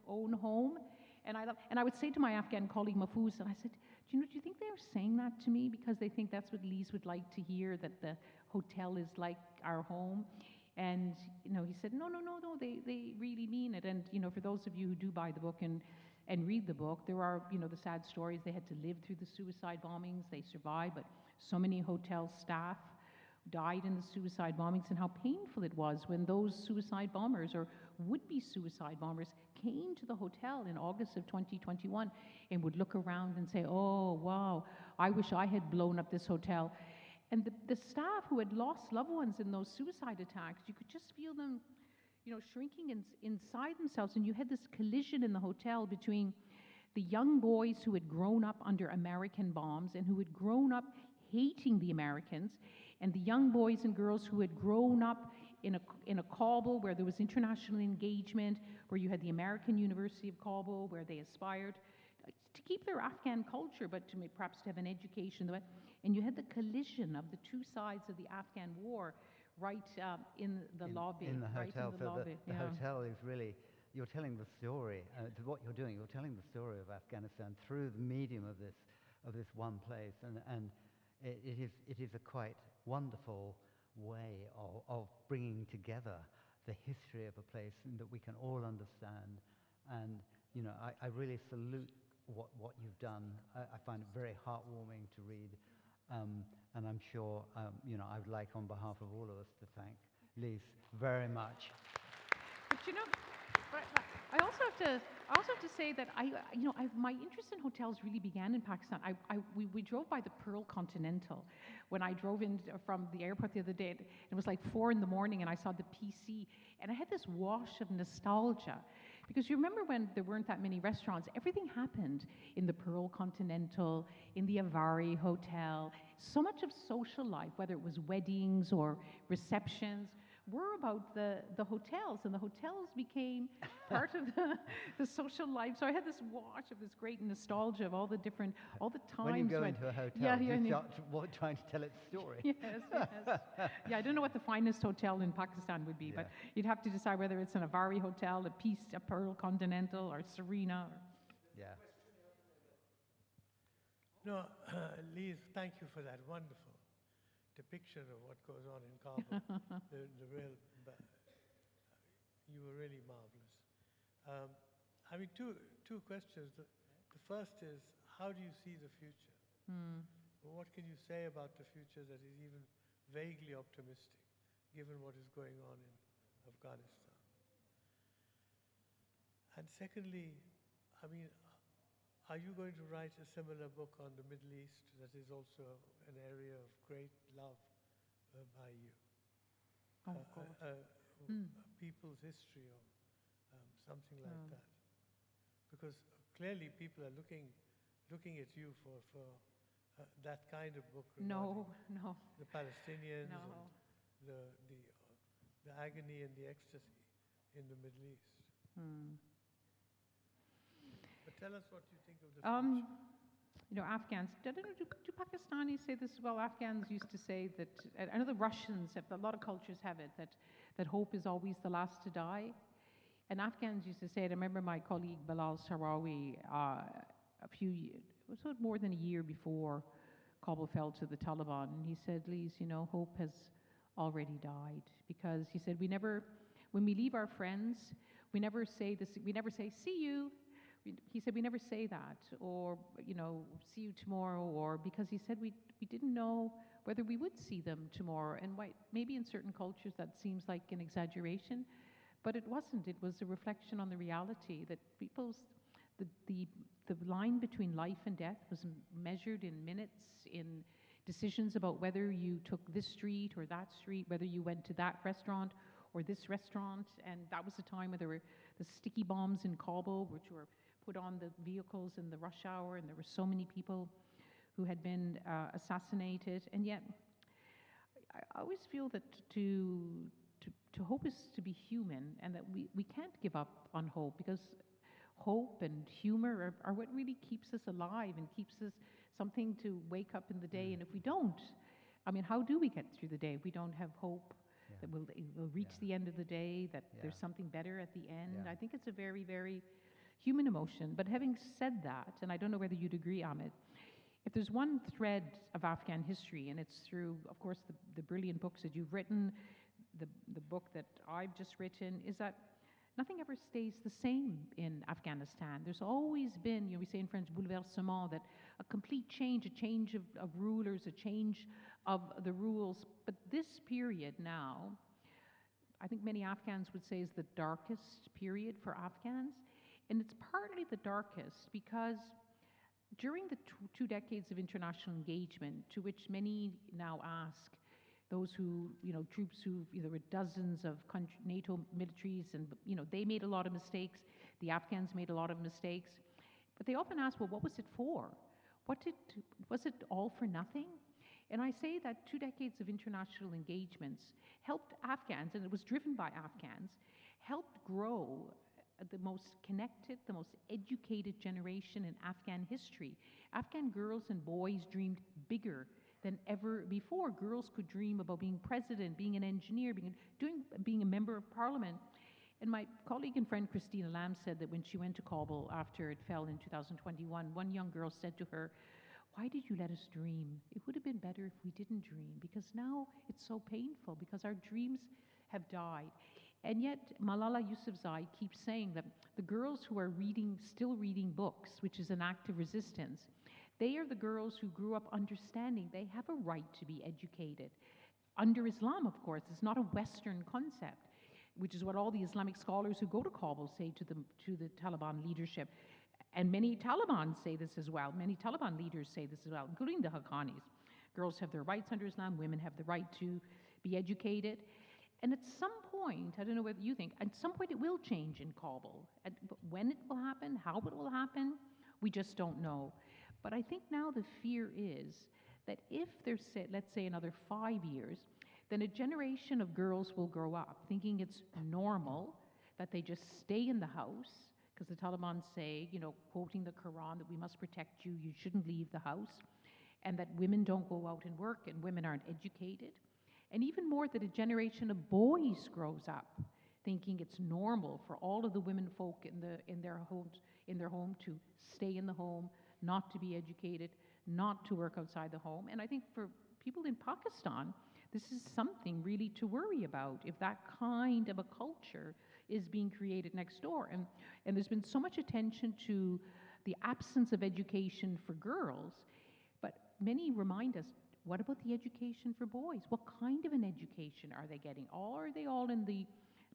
own home. And I would say to my Afghan colleague Mahfouz, and I said, do you think they're saying that to me because they think that's what Lyse would like to hear, that the hotel is like our home? And, he said, no, they really mean it. And, for those of you who do buy the book and read the book, there are, the sad stories. They had to live through the suicide bombings. They survived, but so many hotel staff died in the suicide bombings, and how painful it was when those suicide bombers or would-be suicide bombers came to the hotel in August of 2021 and would look around and say, oh, wow, I wish I had blown up this hotel. And the staff who had lost loved ones in those suicide attacks, you could just feel them, shrinking inside themselves. And you had this collision in the hotel between the young boys who had grown up under American bombs and who had grown up hating the Americans, and the young boys and girls who had grown up in a Kabul where there was international engagement, where you had the American University of Kabul, where they aspired to keep their Afghan culture, but perhaps to have an education. And you had the collision of the two sides of the Afghan war right in the lobby. In the hotel. Right in the lobby. The hotel is really, you're telling the story, what you're doing, you're telling the story of Afghanistan through the medium of this one place. And it is a quite wonderful way of bringing together the history of a place that we can all understand. And, I really salute what you've done. I find it very heartwarming to read. And I'm sure, I would like on behalf of all of us to thank Lyse very much. But But I also have to say that my interest in hotels really began in Pakistan. We drove by the Pearl Continental when I drove in from the airport the other day. It was like 4 in the morning, and I saw the PC, and I had this wash of nostalgia, because you remember when there weren't that many restaurants. Everything happened in the Pearl Continental, in the Avari Hotel. So much of social life, whether it was weddings or receptions, were about the hotels, and the hotels became part of the social life. So I had this wash of this great nostalgia of all the times. When you go into a hotel, you start trying to tell its story. Yes, yes. Yeah, I don't know what the finest hotel in Pakistan would be, but you'd have to decide whether it's an Avari Hotel, a Pearl Continental, or Serena. Yeah. No, Lyse, thank you for that wonderful depiction of what goes on in Kabul. You were really marvelous. I mean, two questions. The first is, how do you see the future? What can you say about the future that is even vaguely optimistic, given what is going on in Afghanistan? And secondly, I mean, are you going to write a similar book on the Middle East that is also an area of great love by you? People's history or something like that. Because clearly people are looking at you for that kind of book. No. The Palestinians, No. and the agony and the ecstasy in the Middle East. But tell us what you think of the future. Afghans, I don't know, do Pakistanis say this as well? Afghans used to say that, I know the Russians, a lot of cultures have it, that hope is always the last to die. And Afghans used to say it. I remember my colleague Bilal Sarawi, it was more than a year before Kabul fell to the Taliban, and he said, Lyse, hope has already died. Because he said, when we leave our friends, we never say, see you. He said, we never say that, or, see you tomorrow, or because he said we didn't know whether we would see them tomorrow. And maybe in certain cultures that seems like an exaggeration, but it wasn't. It was a reflection on the reality that the line between life and death was measured in minutes, in decisions about whether you took this street or that street, whether you went to that restaurant or this restaurant. And that was the time where there were the sticky bombs in Kabul, which were put on the vehicles in the rush hour, and there were so many people who had been assassinated. And yet, I always feel that to hope is to be human, and that we can't give up on hope, because hope and humor are what really keeps us alive and keeps us something to wake up in the day. And if we don't, I mean, how do we get through the day if we don't have hope that we'll reach the end of the day, that there's something better at the end? I think it's a very, very human emotion. But having said that, and I don't know whether you'd agree, Ahmed, if there's one thread of Afghan history, and it's through, of course, the brilliant books that you've written, the book that I've just written, is that nothing ever stays the same in Afghanistan. There's always been, we say in French, bouleversement, that a complete change, a change of rulers, a change of the rules. But this period now, I think many Afghans would say, is the darkest period for Afghans. And it's partly the darkest because during the two decades of international engagement, to which many now ask, those who, troops who, there were dozens of NATO militaries, and, they made a lot of mistakes. The Afghans made a lot of mistakes. But they often ask, well, what was it for? Was it all for nothing? And I say that 2 decades of international engagements helped Afghans, and it was driven by Afghans, helped grow the most connected, the most educated generation in Afghan history. Afghan girls and boys dreamed bigger than ever before. Girls could dream about being president, being an engineer, being a member of parliament. And my colleague and friend Christina Lamb said that when she went to Kabul after it fell in 2021, one young girl said to her, why did you let us dream? It would have been better if we didn't dream, because now it's so painful, because our dreams have died. And yet Malala Yousafzai keeps saying that the girls who are still reading books, which is an act of resistance, they are the girls who grew up understanding they have a right to be educated. Under Islam, of course, it's not a Western concept. which is what all the Islamic scholars who go to Kabul say to the Taliban leadership. And many Taliban say this as well. Many Taliban leaders say this as well, including the Haqqanis. Girls have their rights under Islam. Women have the right to be educated. And at some point, I don't know whether you think, at some point it will change in Kabul. But when it will happen, how it will happen, we just don't know. But I think now the fear is that if there's, let's say, another 5 years, then a generation of girls will grow up thinking it's normal that they just stay in the house, because the Taliban say, you know, quoting the Quran, that we must protect you, you shouldn't leave the house, and that women don't go out and work and women aren't educated. And even more, that a generation of boys grows up thinking it's normal for all of the women folk in their home to stay in the home, not to be educated, not to work outside the home. And I think for people in Pakistan, this is something really to worry about, if that kind of a culture is being created next door. And there's been so much attention to the absence of education for girls, but many remind us, what about the education for boys? What kind of an education are they getting? Or are they all in the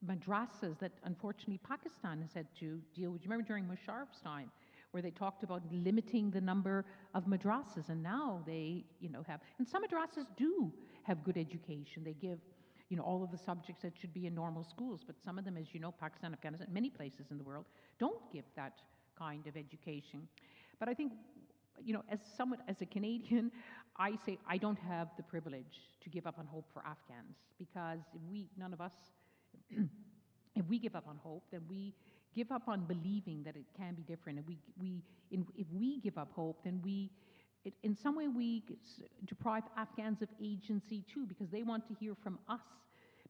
madrasas that unfortunately Pakistan has had to deal with? You remember during Musharraf's time, where they talked about limiting the number of madrasas, and now they, you know, have, and some madrasas do have good education. They give, you know, all of the subjects that should be in normal schools, but some of them, as you know, Pakistan, Afghanistan, many places in the world, don't give that kind of education. But I think, you know, as a Canadian, I say I don't have the privilege to give up on hope for Afghans, because none of us, if we give up on hope, then we give up on believing that it can be different. And if we give up hope, then in some way we deprive Afghans of agency too, because they want to hear from us,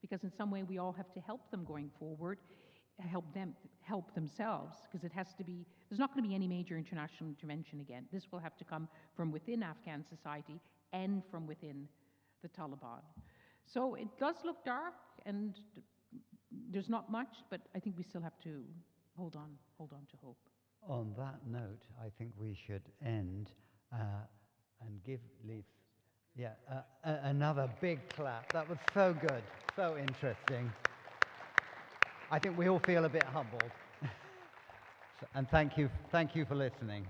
because in some way we all have to help them going forward, help them help themselves, because there's not going to be any major international intervention again. This will have to come from within Afghan society and from within the Taliban. So it does look dark, and there's not much, but I think we still have to hold on to hope. On that note, I think we should end and give Lyse another big clap. That was so good, so interesting. I think we all feel a bit humbled. And thank you for listening.